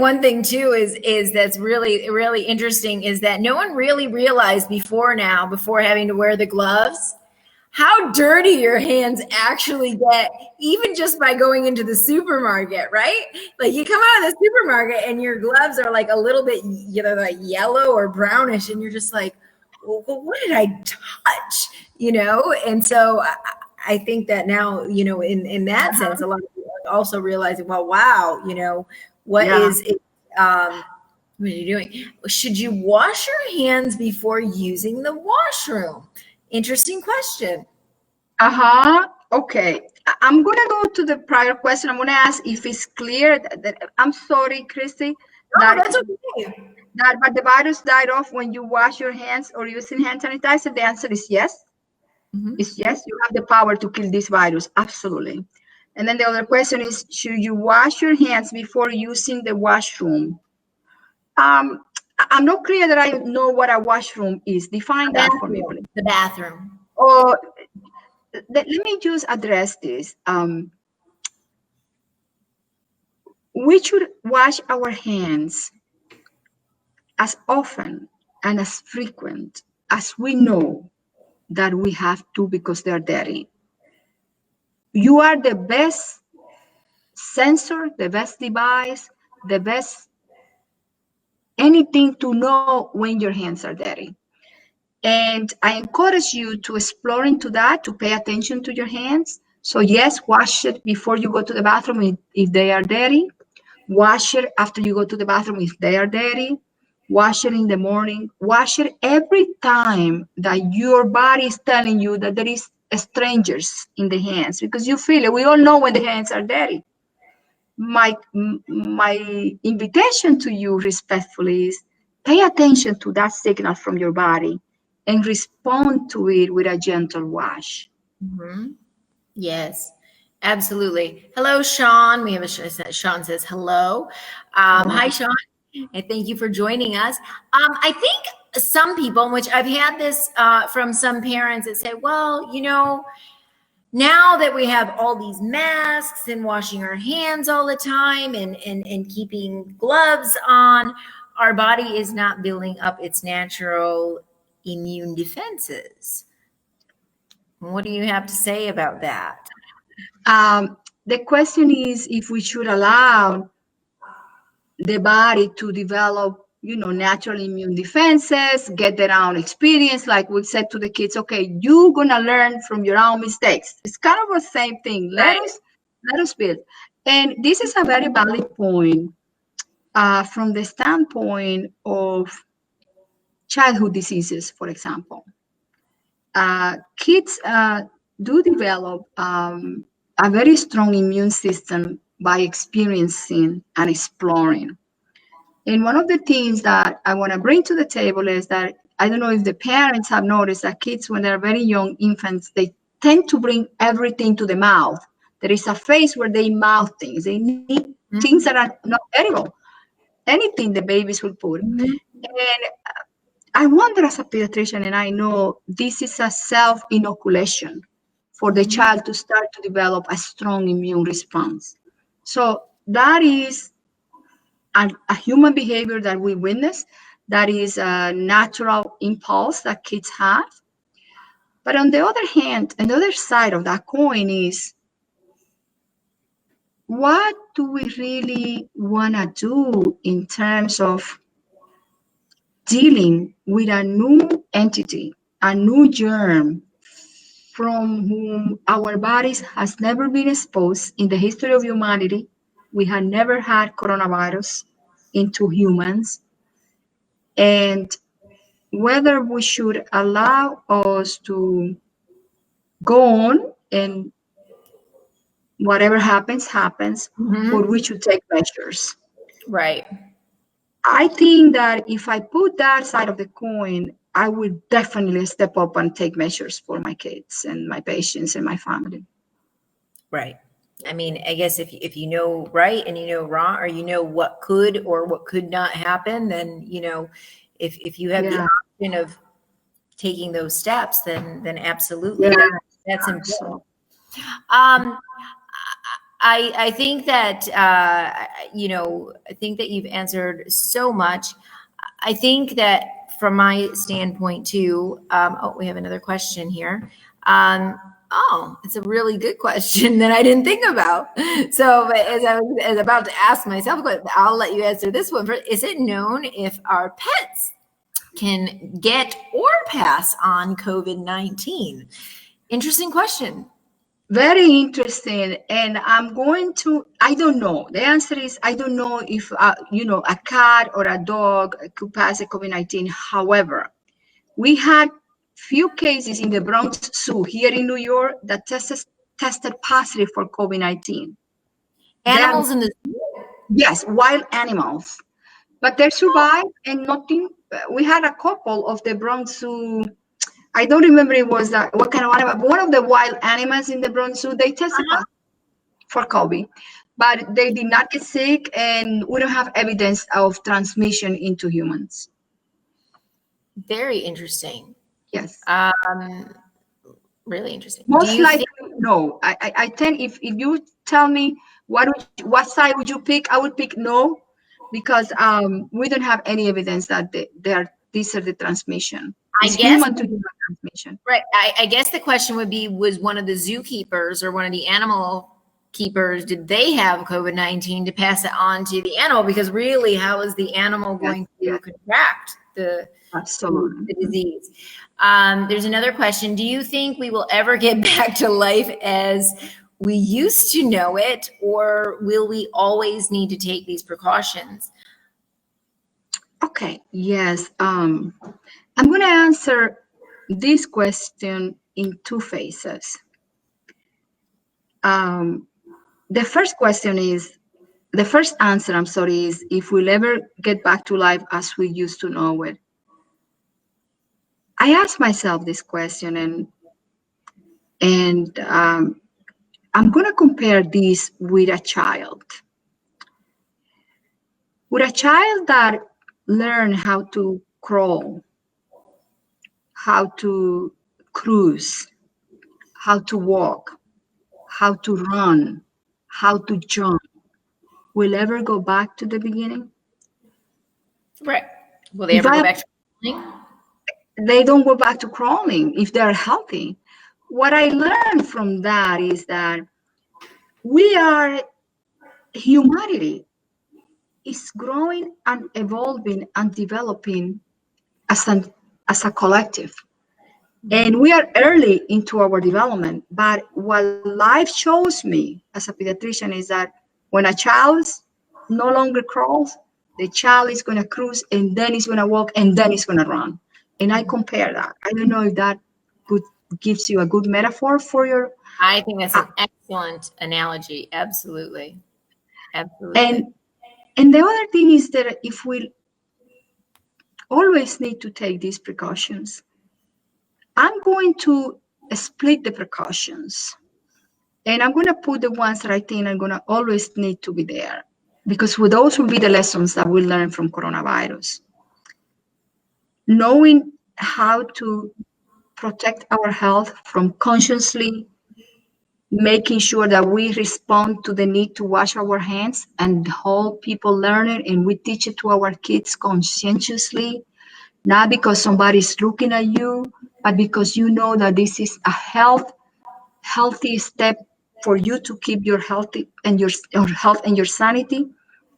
one thing too is that's really interesting is that no one really realized before having to wear the gloves, how dirty your hands actually get, even just by going into the supermarket, right? Like you come out of the supermarket and your gloves are like a little bit, like yellow or brownish, and you're just like, well, what did I touch? And so I think that now, in that sense, a lot of people are also realizing, well, wow, what is it? What are you doing? Should you wash your hands before using the washroom? Interesting question. Okay. I'm going to go to the prior question. I'm going to ask if it's clear that I'm sorry, Kristi. That's okay. But the virus died off when you wash your hands or using hand sanitizer. The answer is yes. It's yes. You have the power to kill this virus. Absolutely. And then the other question is, should you wash your hands before using the washroom? I'm not clear that I know what a washroom is. Define that for me, please. The bathroom. Let me just address this. We should wash our hands as often and as frequent as we know that we have to because they're dirty. You are the best sensor, the best device, the best anything to know when your hands are dirty. And I encourage you to explore into that, to pay attention to your hands. So yes, wash it before you go to the bathroom if they are dirty. Wash it after you go to the bathroom if they are dirty. Wash it in the morning. Wash it every time that your body is telling you that there is strangers in the hands, because you feel it. We all know when the hands are dirty. My invitation to you respectfully is pay attention to that signal from your body and respond to it with a gentle wash. Yes, absolutely. Hello, Sean. We have Sean says hello. Hi, Sean. And thank you for joining us. I think some people, which I've had this from some parents that say, well, now that we have all these masks and washing our hands all the time and keeping gloves on, our body is not building up its natural immune defenses. What do you have to say about that? The question is if we should allow the body to develop, natural immune defenses, get their own experience. Like we said to the kids, okay, you're gonna learn from your own mistakes. It's kind of the same thing. Let us build. And this is a very valid point from the standpoint of childhood diseases, for example. Kids do develop a very strong immune system by experiencing and exploring. And one of the things that I want to bring to the table is that I don't know if the parents have noticed that kids, when they're very young infants, they tend to bring everything to the mouth. There is a phase where they mouth things. They need things that are not edible. Anything the babies will put. And I wonder, as a pediatrician, and I know this is a self-inoculation for the child to start to develop a strong immune response. So that is a human behavior that we witness. That is a natural impulse that kids have. But on the other hand, another side of that coin is, what do we really want to do in terms of dealing with a new entity, a new germ from whom our bodies has never been exposed in the history of humanity? We had never had coronavirus into humans. And whether we should allow us to go on and whatever happens, or we should take measures. Right. I think that if I put that side of the coin, I would definitely step up and take measures for my kids and my patients and my family. Right. I mean, I guess if you know right and you know wrong, or you know what could or what could not happen, then, if you have the option of taking those steps, then absolutely, that's important. I think that, I think that you've answered so much. I think that from my standpoint too, we have another question here. It's a really good question that I didn't think about. So as I was about to ask myself, I'll let you answer this one first. Is it known if our pets can get or pass on COVID-19? Interesting question. Very interesting. And I don't know. The answer is, I don't know if, a cat or a dog could pass the COVID-19. However, we had few cases in the Bronx Zoo here in New York that tested positive for COVID-19. Animals in the zoo? Yes, wild animals. But they survived and nothing. We had a couple of the Bronx Zoo. I don't remember it was what kind of animal, but one of the wild animals in the Bronx Zoo, they tested positive for COVID, but they did not get sick, and we don't have evidence of transmission into humans. Very interesting. Yes. Really interesting. Most likely, no. I tend, if you tell me what side would you pick, I would pick no, because we don't have any evidence that these are the transmission. It's human to human transmission. Right. I guess the question would be, was one of the zookeepers or one of the animal keepers, did they have COVID-19 to pass it on to the animal? Because really, how is the animal going to contract the disease? There's another question. Do you think we will ever get back to life as we used to know it, or will we always need to take these precautions? Okay. Yes. I'm going to answer this question in two phases. The first answer is if we'll ever get back to life as we used to know it. I asked myself this question, and I'm going to compare this with a child. With a child that learned how to crawl, how to cruise, how to walk, how to run, how to jump, will ever go back to the beginning? Right. Will they If ever go I, back to crawling? they don't go back to crawling if they're healthy. What I learned from that is that humanity is growing and evolving and developing as a collective. And we are early into our development. But what life shows me as a pediatrician is that when a child no longer crawls, the child is going to cruise and then he's going to walk and then he's going to run. And I compare that. I don't know if that good, gives you a good metaphor for your. I think that's an excellent analogy. Absolutely. Absolutely. And the other thing is that if we always need to take these precautions, I'm going to split the precautions. And I'm going to put the ones that I think are going to always need to be there, because those will be the lessons that we learn from coronavirus. Knowing how to protect our health from consciously making sure that we respond to the need to wash our hands, and the whole people learn it and we teach it to our kids conscientiously, not because somebody's looking at you, but because you know that this is a healthy step for you to keep your healthy and your health and your sanity.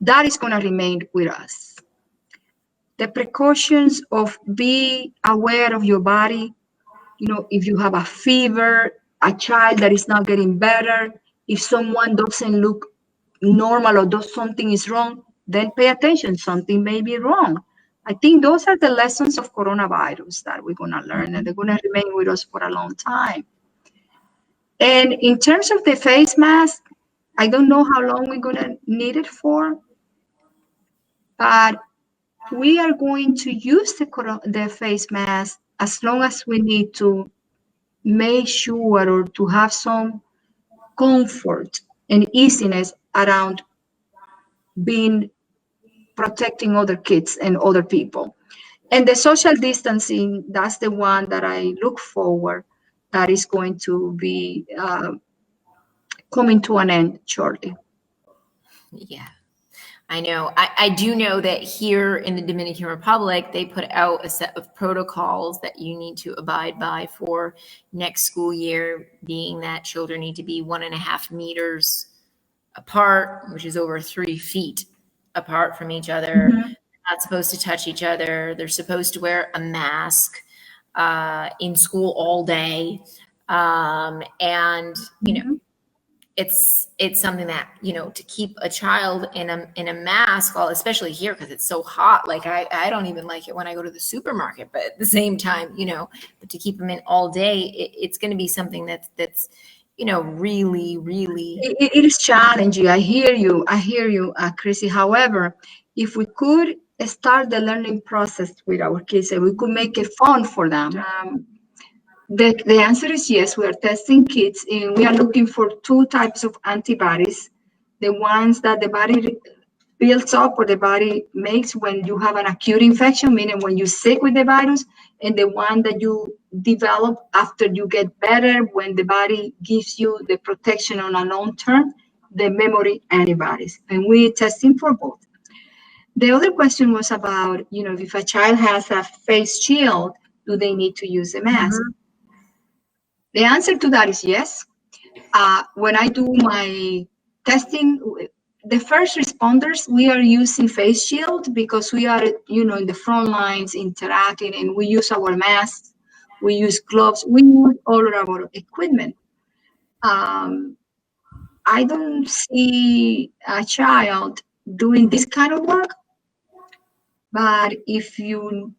That is going to remain with us. The precautions of be aware of your body. If you have a fever, a child that is not getting better, if someone doesn't look normal or does something is wrong, then pay attention. Something may be wrong. I think those are the lessons of coronavirus that we're going to learn, and they're going to remain with us for a long time. And in terms of the face mask, I don't know how long we're going to need it for, but we are going to use the face mask as long as we need to make sure or to have some comfort and easiness around protecting other kids and other people. And the social distancing, that's the one that I look forward that is going to be coming to an end shortly. Yeah, I know. I do know that here in the Dominican Republic, they put out a set of protocols that you need to abide by for next school year, being that children need to be 1.5 meters apart, which is over 3 feet apart from each other. Mm-hmm. They're not supposed to touch each other. They're supposed to wear a mask in school all day. And, it's something that, to keep a child in a mask, especially here, because it's so hot. Like I don't even like it when I go to the supermarket, but at the same time, but to keep them in all day, it's going to be something that's really, really. It is challenging. I hear you, Kristi. However, if we could start the learning process with our kids and we could make it fun for them, the answer is yes. We are testing kids and we are looking for 2 types of antibodies. The ones that the body builds up or the body makes when you have an acute infection, meaning when you're sick with the virus, and the one that you develop after you get better, when the body gives you the protection on a long term, the memory antibodies. And we're testing for both. The other question was about, if a child has a face shield, do they need to use a mask? Mm-hmm. The answer to that is yes. When I do my testing, the first responders, we are using face shield because we are, in the front lines interacting, and we use our masks, we use gloves, we use all of our equipment. I don't see a child doing this kind of work, but if you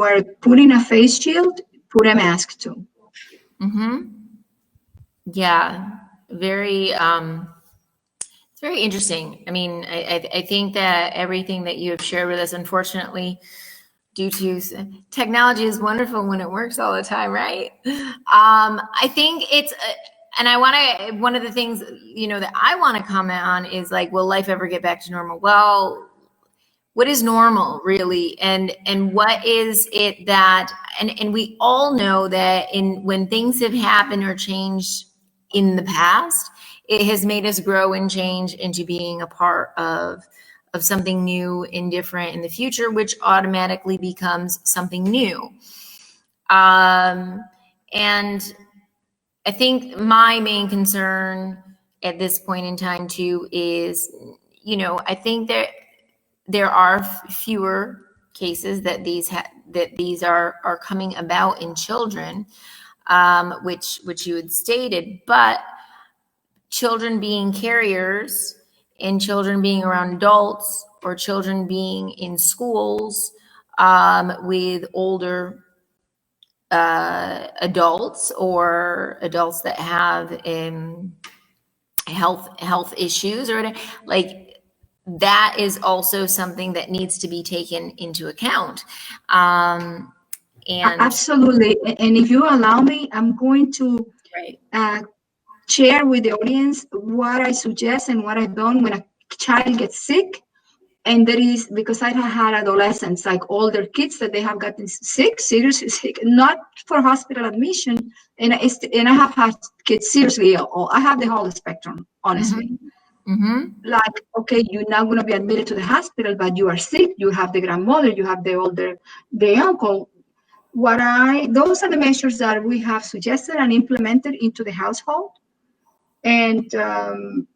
are putting a face shield, put a mask too. Mm-hmm. Yeah, very. It's very interesting. I mean, I think that everything that you have shared with us, unfortunately, due to technology, is wonderful when it works all the time, right? I think it's, and one of the things, that I want to comment on is like, will life ever get back to normal? Well, what is normal really? And what is it that, and we all know that when things have happened or changed in the past, it has made us grow and change into being a part of something new and different in the future, which automatically becomes something new. And I think my main concern at this point in time too is, I think that there are fewer cases that these are coming about in children, which you had stated, but children being carriers and children being around adults, or children being in schools with older adults, or adults that have health issues, or like that is also something that needs to be taken into account. And absolutely. And if you allow me, I'm going to share with the audience what I suggest and what I've done when a child gets sick. And there is, because I have had adolescents, like older kids, that they have gotten sick, seriously sick, not for hospital admission. And I have had kids seriously ill. I have the whole spectrum, honestly. Like, okay, you're not going to be admitted to the hospital, but you are sick. You have the grandmother, you have the uncle. Those are the measures that we have suggested and implemented into the household. And the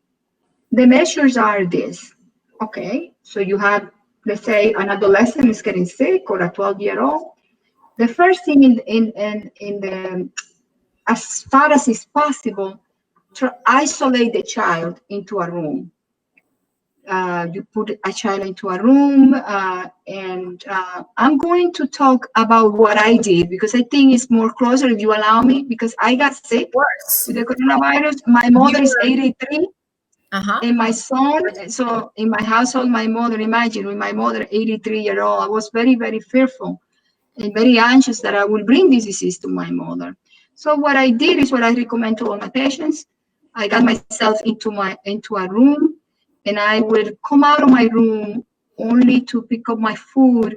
measures are this. Okay, so you have, let's say, an adolescent is getting sick, or a 12-year-old. The first thing as far as is possible, to isolate the child into a room. You put a child into a room, and I'm going to talk about what I did, because I think it's more closer, if you allow me, because I got sick with the coronavirus. My mother is 83. And my son, so in my household, my mother, imagine, with my mother, 83-year-old, I was very, very fearful and very anxious that I will bring this disease to my mother. So what I did is what I recommend to all my patients. I got myself into a room, and I would come out of my room only to pick up my food.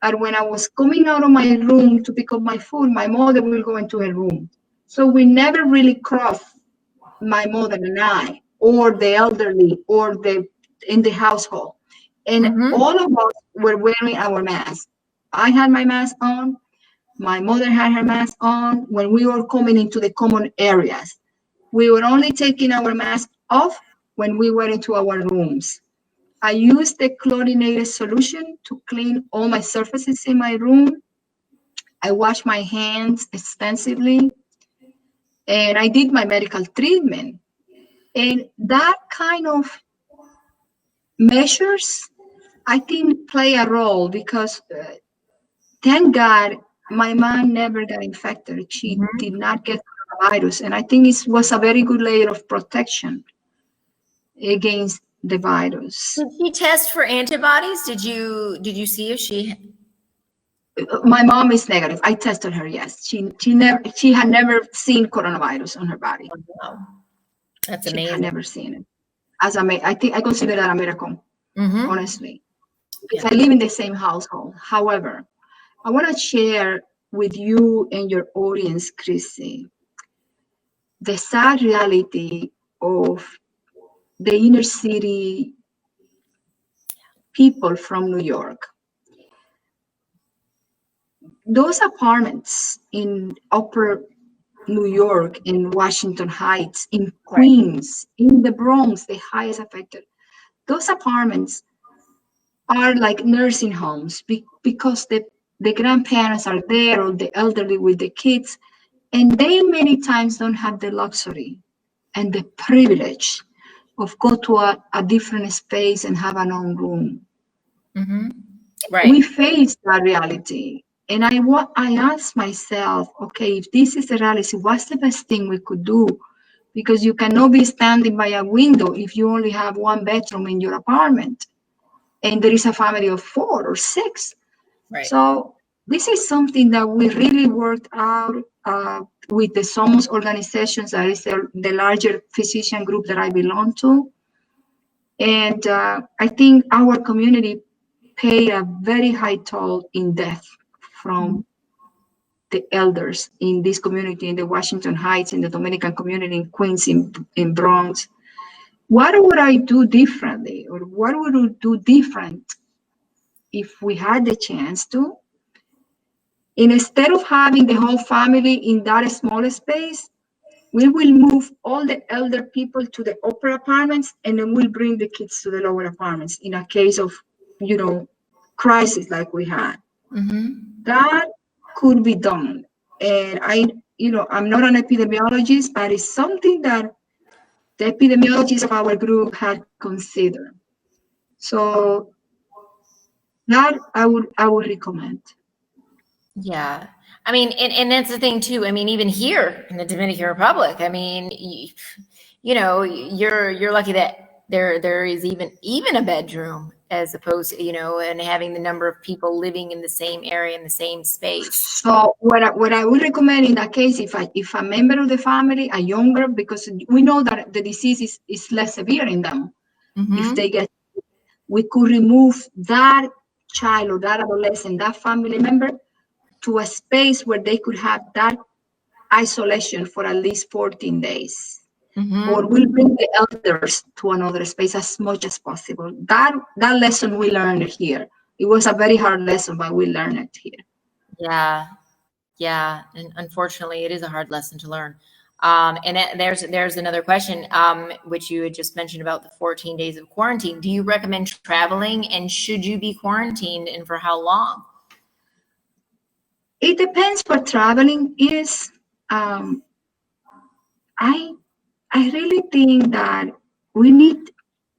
And when I was coming out of my room to pick up my food, my mother will go into her room. So we never really crossed, my mother and I, or the elderly, or in the household. And all of us were wearing our masks. I had my mask on. My mother had her mask on. When we were coming into the common areas, we were only taking our mask off when we went into our rooms. I used the Chlorine Solution to clean all my surfaces in my room. I washed my hands extensively, and I did my medical treatment. And that kind of measures, I think, play a role, because thank God my mom never got infected. She did not get coronavirus. And I think it was a very good layer of protection against the virus. Did she test for antibodies? Did you see if she? My mom is negative. I tested her. Yes, she had never seen coronavirus on her body. Wow. That's amazing. She had never seen it. I think I consider that a miracle, honestly, because I live in the same household. However, I want to share with you and your audience, Kristi, the sad reality of the inner city people from New York. Those apartments in Upper New York, in Washington Heights, in Queens, in the Bronx, the highest affected, those apartments are like nursing homes, because the grandparents are there, or the elderly with the kids, and they many times don't have the luxury and the privilege of go to a different space and have an own room. We face that reality. And I asked myself, okay, if this is the reality, what's the best thing we could do? Because you cannot be standing by a window if you only have one bedroom in your apartment, and there is a family of 4 or 6. So this is something that we really worked out with the SOMOS organizations, that is the larger physician group that I belong to. And I think our community paid a very high toll in death from the elders in this community, in the Washington Heights, in the Dominican community, in Queens, in Bronx. what would I do differently, or what would we do different if we had the chance to? Instead of having the whole family in that small space, we will move all the elder people to the upper apartments, and then we'll bring the kids to the lower apartments in a case of, crisis like we had. That could be done. And I'm not an epidemiologist, but it's something that the epidemiologists of our group had considered. So that I would recommend. Yeah. I mean, and that's the thing too. I mean, even here in the Dominican Republic, I mean, you're lucky that there is even a bedroom, as opposed to, and having the number of people living in the same area, in the same space. So what I would recommend in that case, if a member of the family, a younger, because we know that the disease is less severe in them, if they get, we could remove that child or that adolescent, that family member, to a space where they could have that isolation for at least 14 days. Or we'll bring the elders to another space as much as possible. That lesson we learned here. It was a very hard lesson, but we learned it here. Yeah. And unfortunately, it is a hard lesson to learn. And there's another question, which you had just mentioned about the 14 days of quarantine. Do you recommend traveling, and should you be quarantined, and for how long? It depends what traveling is. I really think that we need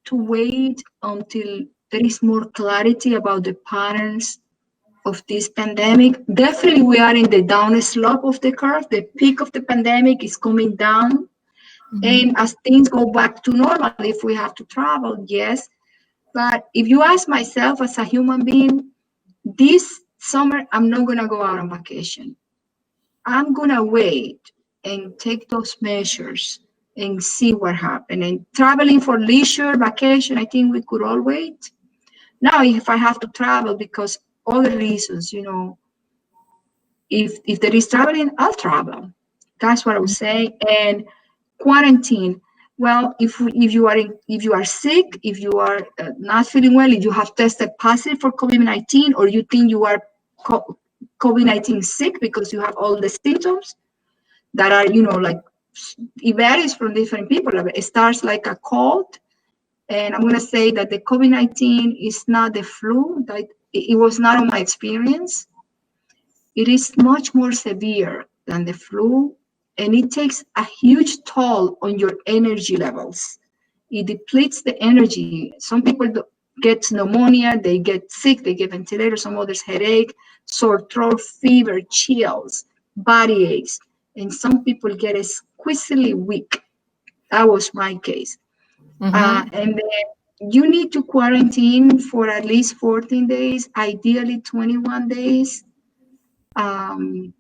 to wait until there is more clarity about the patterns of this pandemic. Definitely, we are in the down slope of the curve. The peak of the pandemic is coming down. And as things go back to normal, if we have to travel, yes. But if you ask myself as a human being, this summer, I'm not going to go out on vacation. I'm going to wait and take those measures and see what happens. And traveling for leisure, vacation, I think we could all wait. Now, if I have to travel because other reasons, if there is traveling, I'll travel. That's what I would say. And quarantine. Well, if you are sick, if you are not feeling well, if you have tested positive for COVID-19, or you think you are COVID-19 sick because you have all the symptoms that are, like, it varies from different people. It starts like a cold, and I'm going to say that the COVID-19 is not the flu. That it was not on my experience. It is much more severe than the flu, and it takes a huge toll on your energy levels. It depletes the energy. Some people get pneumonia, they get sick, they get ventilators, some others headache, sore throat, fever, chills, body aches, and some people get exquisitely weak. That was my case. And then you need to quarantine for at least 14 days, ideally 21 days. And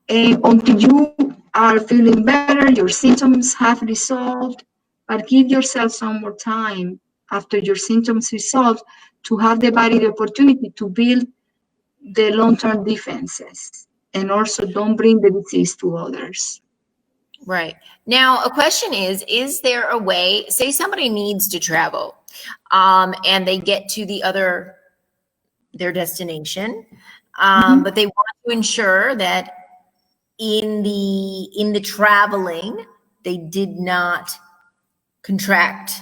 until you are feeling better, your symptoms have resolved, but give yourself some more time after your symptoms resolve to have the body the opportunity to build the long-term defenses, and also don't bring the disease to others. Right. Now, a question is there a way, say somebody needs to travel, and they get to their destination, but they want to ensure that in the traveling, they did not contract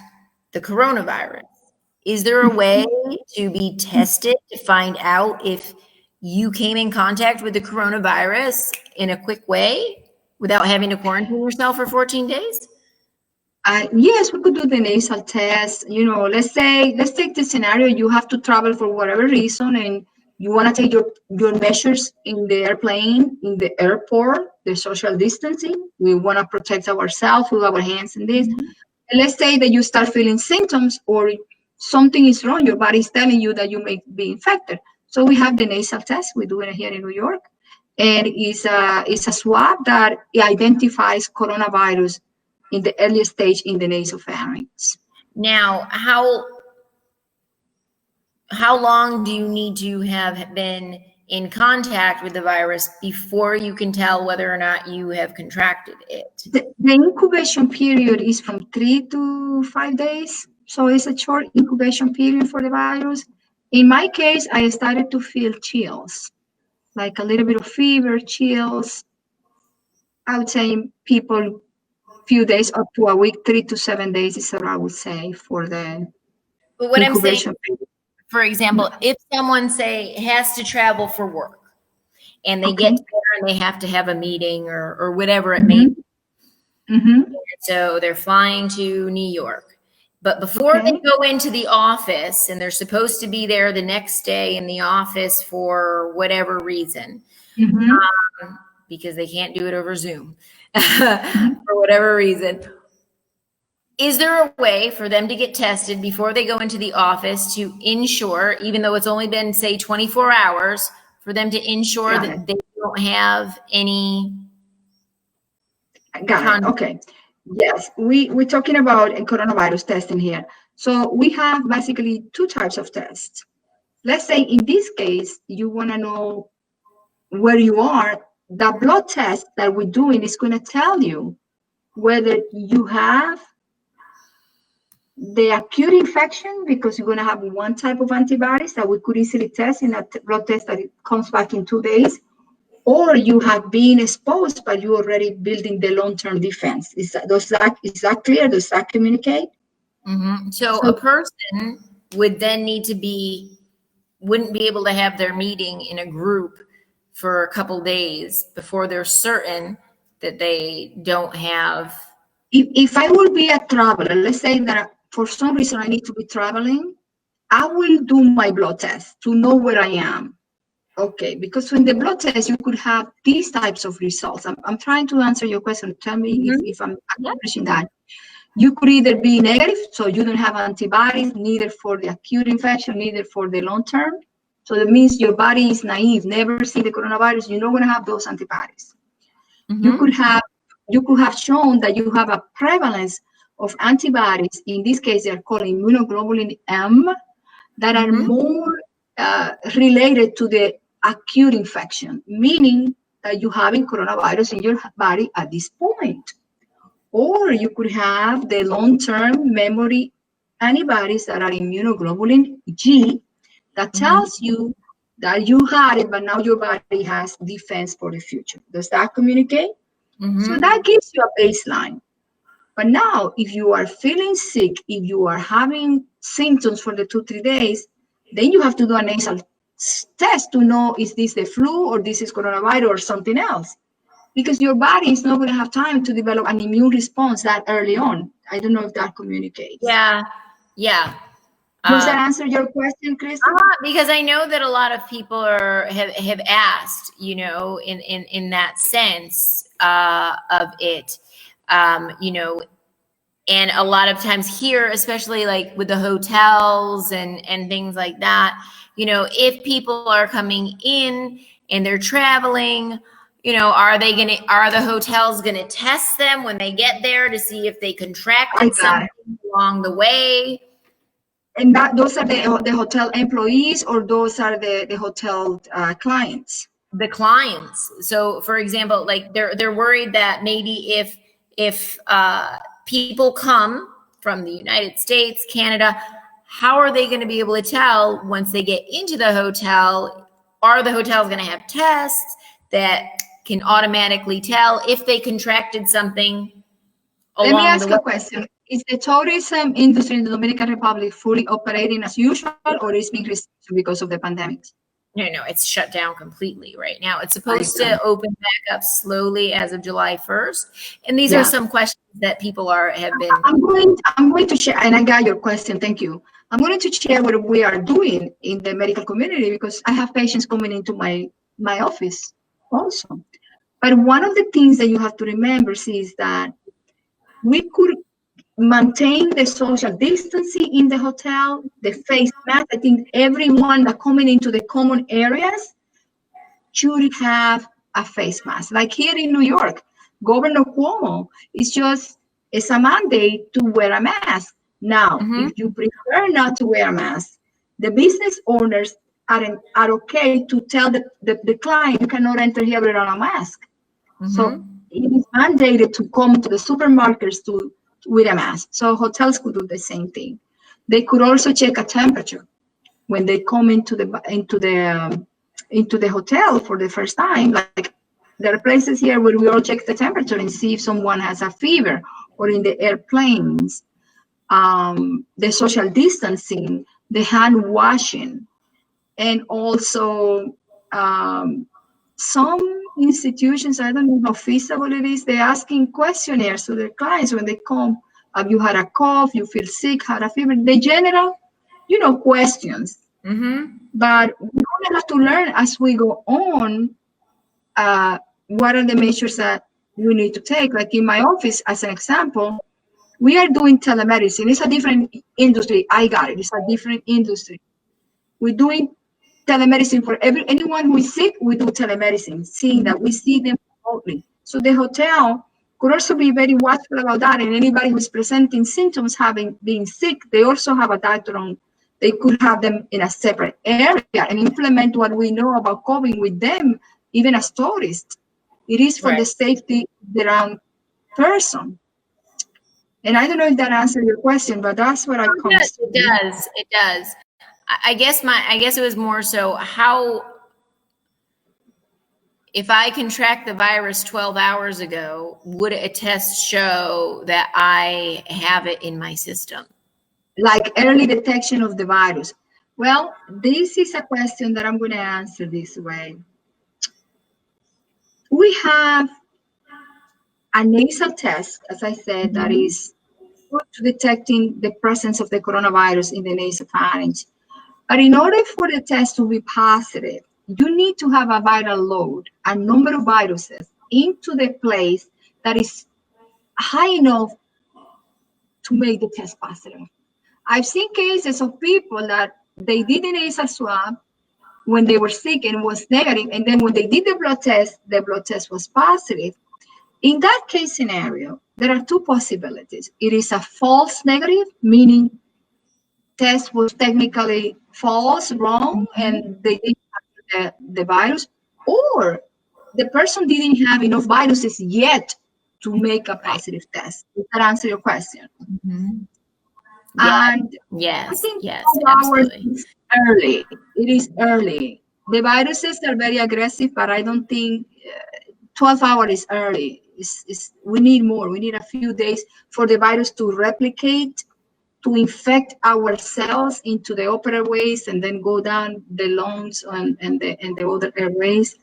the coronavirus. Is there a way to be tested to find out if you came in contact with the coronavirus in a quick way without having to quarantine yourself for 14 days? Yes, we could do the nasal test. Let's take the scenario. You have to travel for whatever reason, and you want to take your measures in the airplane, in the airport, the social distancing. We want to protect ourselves with our hands and this. And let's say that you start feeling symptoms, or something is wrong. Your body is telling you that you may be infected. So we have the nasal test. We do it here in New York. And it's a swab that identifies coronavirus in the earliest stage in the nasopharynx. Now, how long do you need to have been in contact with the virus before you can tell whether or not you have contracted it? The incubation period is from 3 to 5 days. So it's a short incubation period for the virus. In my case, I started to feel chills, like a little bit of fever, chills. I would say people, few days up to a week, 3 to 7 days is what I would say for the But what I'm saying, incubation period. for example, if someone say has to travel for work and they get there and they have to have a meeting or whatever it may be. So they're flying to New York. But before they go into the office and they're supposed to be there the next day in the office for whatever reason, because they can't do it over Zoom for whatever reason, is there a way for them to get tested before they go into the office to ensure, even though it's only been, say, 24 hours, for them to ensure that they don't have any? Got it. Okay. Yes, we're talking about coronavirus testing here. So we have basically two types of tests. Let's say in this case, you want to know where you are. The blood test that we're doing is going to tell you whether you have the acute infection, because you're going to have one type of antibodies that we could easily test in a blood test that it comes back in 2 days, or you have been exposed, but you're already building the long-term defense. Is that clear? Does that communicate? So a person would then wouldn't be able to have their meeting in a group for a couple days before they're certain that they don't have. If I will be a traveler, let's say that for some reason I need to be traveling, I will do my blood test to know where I am. Okay, because when the blood test, you could have these types of results. I'm trying to answer your question. Tell me if I'm accomplishing that. You could either be negative, so you don't have antibodies, neither for the acute infection, neither for the long term. So that means your body is naive, never see the coronavirus. You're not going to have those antibodies. You could have shown that you have a prevalence of antibodies. In this case, they are called immunoglobulin M, that are more related to the acute infection, meaning that you having coronavirus in your body at this point. Or you could have the long-term memory antibodies that are immunoglobulin G, that tells you that you had it, but now your body has defense for the future. Does that communicate? So that gives you a baseline. But now, if you are feeling sick, if you are having symptoms for the 2-3 days, then you have to do a nasal test to know, is this the flu or this is coronavirus or something else? Because your body is not going to have time to develop an immune response that early on. I don't know if that communicates. Yeah. Does that answer your question, Kristi? Because I know that a lot of people have asked, in that sense of it, and a lot of times here, especially like with the hotels and things like that, if people are coming in and they're traveling, are the hotels gonna test them when they get there to see if they contracted something along the way? And those are the hotel employees, or those are the hotel clients? The clients. So, for example, like they're worried that maybe if people come from the United States, Canada, how are they going to be able to tell once they get into the hotel? Are the hotels going to have tests that can automatically tell if they contracted something along the way? Let me ask you a question. Is the tourism industry in the Dominican Republic fully operating as usual, or is being restricted because of the pandemic? No, it's shut down completely right now. It's supposed to open back up slowly as of July 1st. And these are some questions that people have been. I'm going to share, and I got your question. Thank you. I'm going to share what we are doing in the medical community, because I have patients coming into my office also. But one of the things that you have to remember is that we could maintain the social distancing in the hotel, the face mask. I think everyone that coming into the common areas should have a face mask. Like here in New York, Governor Cuomo, it's a mandate to wear a mask. Now, if you prefer not to wear a mask, the business owners are okay to tell the client, you cannot enter here without a mask. So it is mandated to come to the supermarkets with a mask. So hotels could do the same thing. They could also check a temperature when they come into the hotel for the first time. Like, there are places here where we all check the temperature and see if someone has a fever, or in the airplanes, the social distancing, the hand washing, and also some institutions, I don't know how feasible it is, they're asking questionnaires to their clients when they come. Have you had a cough? You feel sick? Had a fever? The general, questions. But we're going to have to learn as we go on what are the measures that we need to take. Like in my office, as an example, we are doing telemedicine. It's a different industry. I got it. It's a different industry. We're doing telemedicine for anyone who is sick. We do telemedicine, seeing that we see them remotely. So the hotel could also be very watchful about that. And anybody who's presenting symptoms having been sick, they also have a doctor on. They could have them in a separate area and implement what we know about COVID with them, even as tourists. It is for the safety of the own person. And I don't know if that answered your question, but that's what I come to. It does. I guess it was more so how, if I contract the virus 12 hours ago, would a test show that I have it in my system? Like early detection of the virus. Well, this is a question that I'm going to answer this way. We have a nasal test, as I said, that is good to detecting the presence of the coronavirus in the nasopharynx. But in order for the test to be positive, you need to have a viral load, a number of viruses into the place that is high enough to make the test positive. I've seen cases of people that they did the nasal swab when they were sick and it was negative, and then when they did the blood test was positive. In that case scenario, there are two possibilities. It is a false negative, meaning test was technically false, wrong, and they didn't have the virus, or the person didn't have enough viruses yet to make a positive test. Does that answer your question? Yeah. And yes, I think absolutely. Is early. It is early. The viruses are very aggressive, but I don't think 12 hours is early. We need more. We need a few days for the virus to replicate, to infect our cells into the upper airways, and then go down the lungs and the other airways.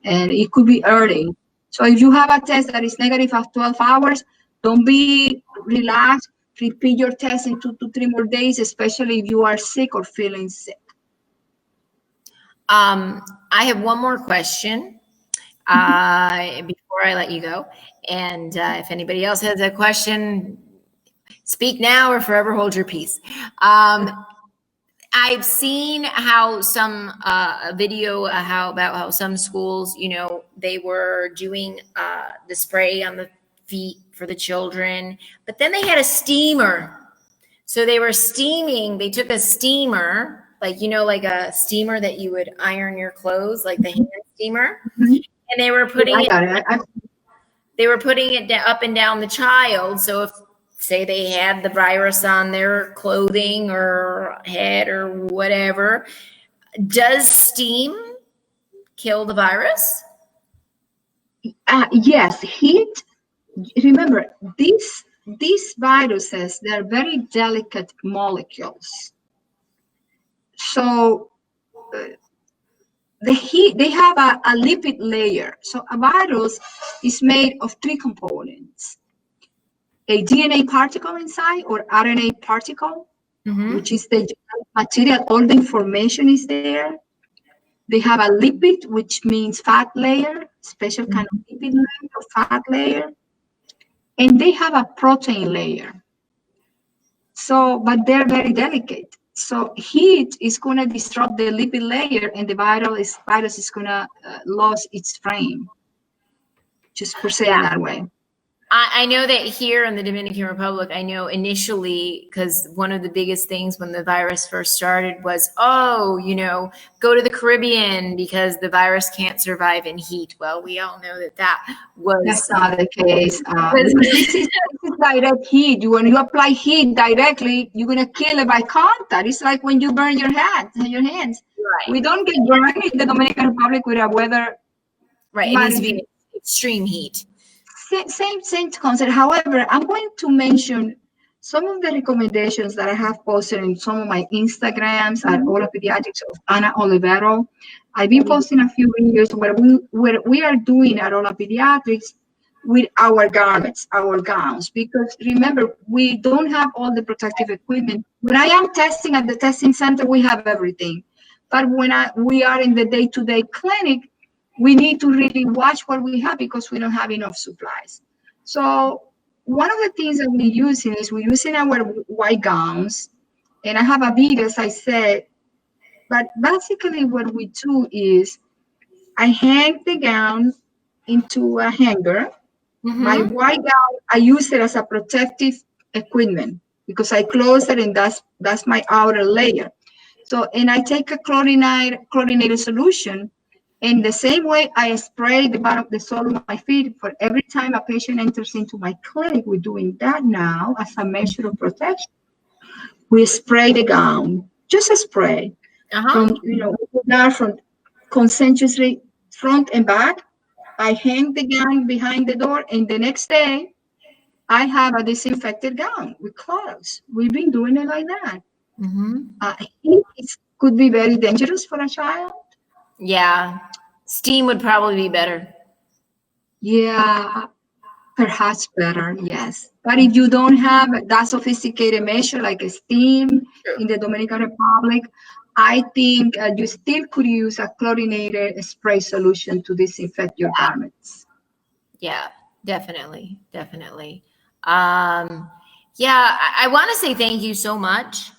And it could be early. So if you have a test that is negative after 12 hours, don't be relaxed. Repeat your test in 2 to 3 more days, especially if you are sick or feeling sick. I have one more question before I let you go. And if anybody else has a question, speak now or forever hold your peace. I've seen how some video about how some schools, they were doing the spray on the feet for the children, but then they had a steamer. So they were steaming. They took a steamer, like a steamer that you would iron your clothes, like the hand steamer, and they were putting they were putting it up and down the child. So if, say, they had the virus on their clothing or head or whatever, does steam kill the virus? Yes, heat. Remember, these viruses, they're very delicate molecules. So the heat, they have a lipid layer. So a virus is made of 3 components. A DNA particle inside, or RNA particle, which is the material, all the information is there. They have a lipid, which means fat layer, special kind of lipid layer or fat layer. And they have a protein layer. So, but they're very delicate. So heat is going to disrupt the lipid layer, and the virus is going to lose its frame. Just per se in that way. I know that here in the Dominican Republic, I know initially, because one of the biggest things when the virus first started was, go to the Caribbean because the virus can't survive in heat. Well, we all know that was. That's not the case. Because this is direct heat. When you apply heat directly, you're going to kill it by contact. It's like when you burn your hands. Right. We don't get burned in the Dominican Republic with a weather. Right. It needs to be extreme heat. Same concept. However, I'm going to mention some of the recommendations that I have posted in some of my Instagrams at Ola Pediatrics of Ana Olivero. I've been posting a few videos where we are doing at Ola Pediatrics with our garments, our gowns, because remember, we don't have all the protective equipment. When I am testing at the testing center, we have everything. But when we are in the day-to-day clinic, we need to really watch what we have because we don't have enough supplies. So one of the things that we're using our white gowns, and I have a video, as I said, but basically what we do is I hang the gown into a hanger. Mm-hmm. My white gown, I use it as a protective equipment because I close it and that's my outer layer. So, and I take a chlorinated solution. In the same way, I spray the bottom of the sole of my feet for every time a patient enters into my clinic. We're doing that now as a measure of protection. We spray the gown, just a spray, from concentrically front and back. I hang the gown behind the door, and the next day, I have a disinfected gown with clothes. We've been doing it like that. Mm-hmm. I think it could be very dangerous for a child. Yeah, steam would probably be better. Yeah, perhaps better, yes. But if you don't have that sophisticated measure like a steam in the Dominican Republic, I think you still could use a chlorinated spray solution to disinfect your garments. Yeah, definitely. I want to say thank you so much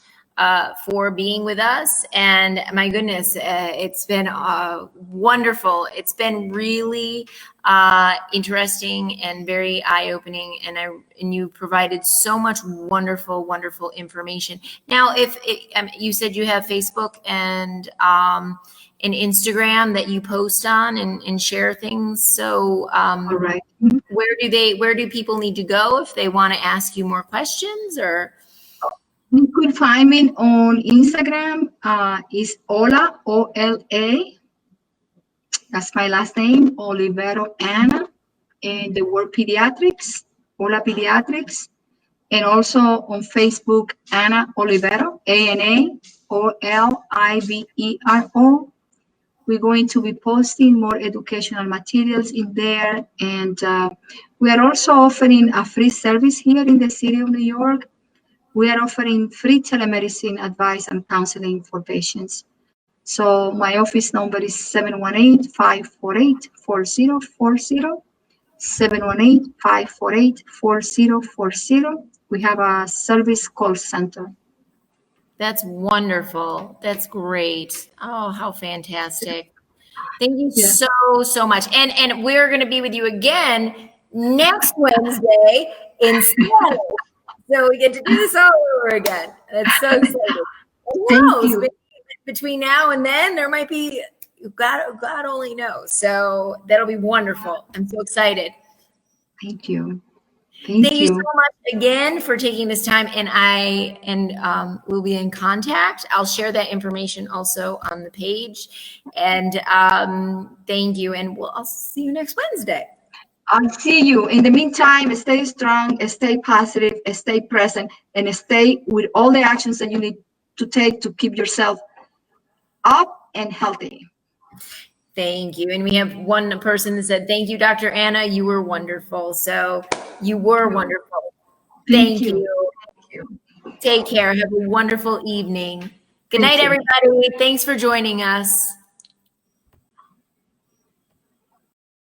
for being with us. And my goodness, it's been wonderful. It's been really interesting and very eye-opening. And you provided so much wonderful information. Now, if you said you have Facebook and an Instagram that you post on and share things. So all right. Where do people need to go if they want to ask you more questions? Or you could find me on Instagram. Is Ola, O-L-A. That's my last name, Olivero Ana, and the word pediatrics, Ola Pediatrics. And also on Facebook, Ana Olivero, A-N-A, O-L-I-V-E-R-O. We're going to be posting more educational materials in there. And we are also offering a free service here in the city of New York. We are offering free telemedicine advice and counseling for patients. So my office number is 718-548-4040, 718-548-4040. We have a service call center. That's wonderful. That's great. Oh, how fantastic. Thank you so much. And we're going to be with you again next Wednesday instead. So we get to do this all over again. That's so exciting. Thank you. Between now and then, there might be, God only knows. So that'll be wonderful. I'm so excited. Thank you. Thank you so much again for taking this time. And we'll be in contact. I'll share that information also on the page. And thank you. And I'll see you next Wednesday. I'll see you. In the meantime, stay strong, stay positive, stay present, and stay with all the actions that you need to take to keep yourself up and healthy. Thank you. And we have one person that said, thank you, Dr. Ana. You were wonderful. So you were wonderful. Thank you. Take care. Have a wonderful evening. Good night, everybody. Thanks for joining us.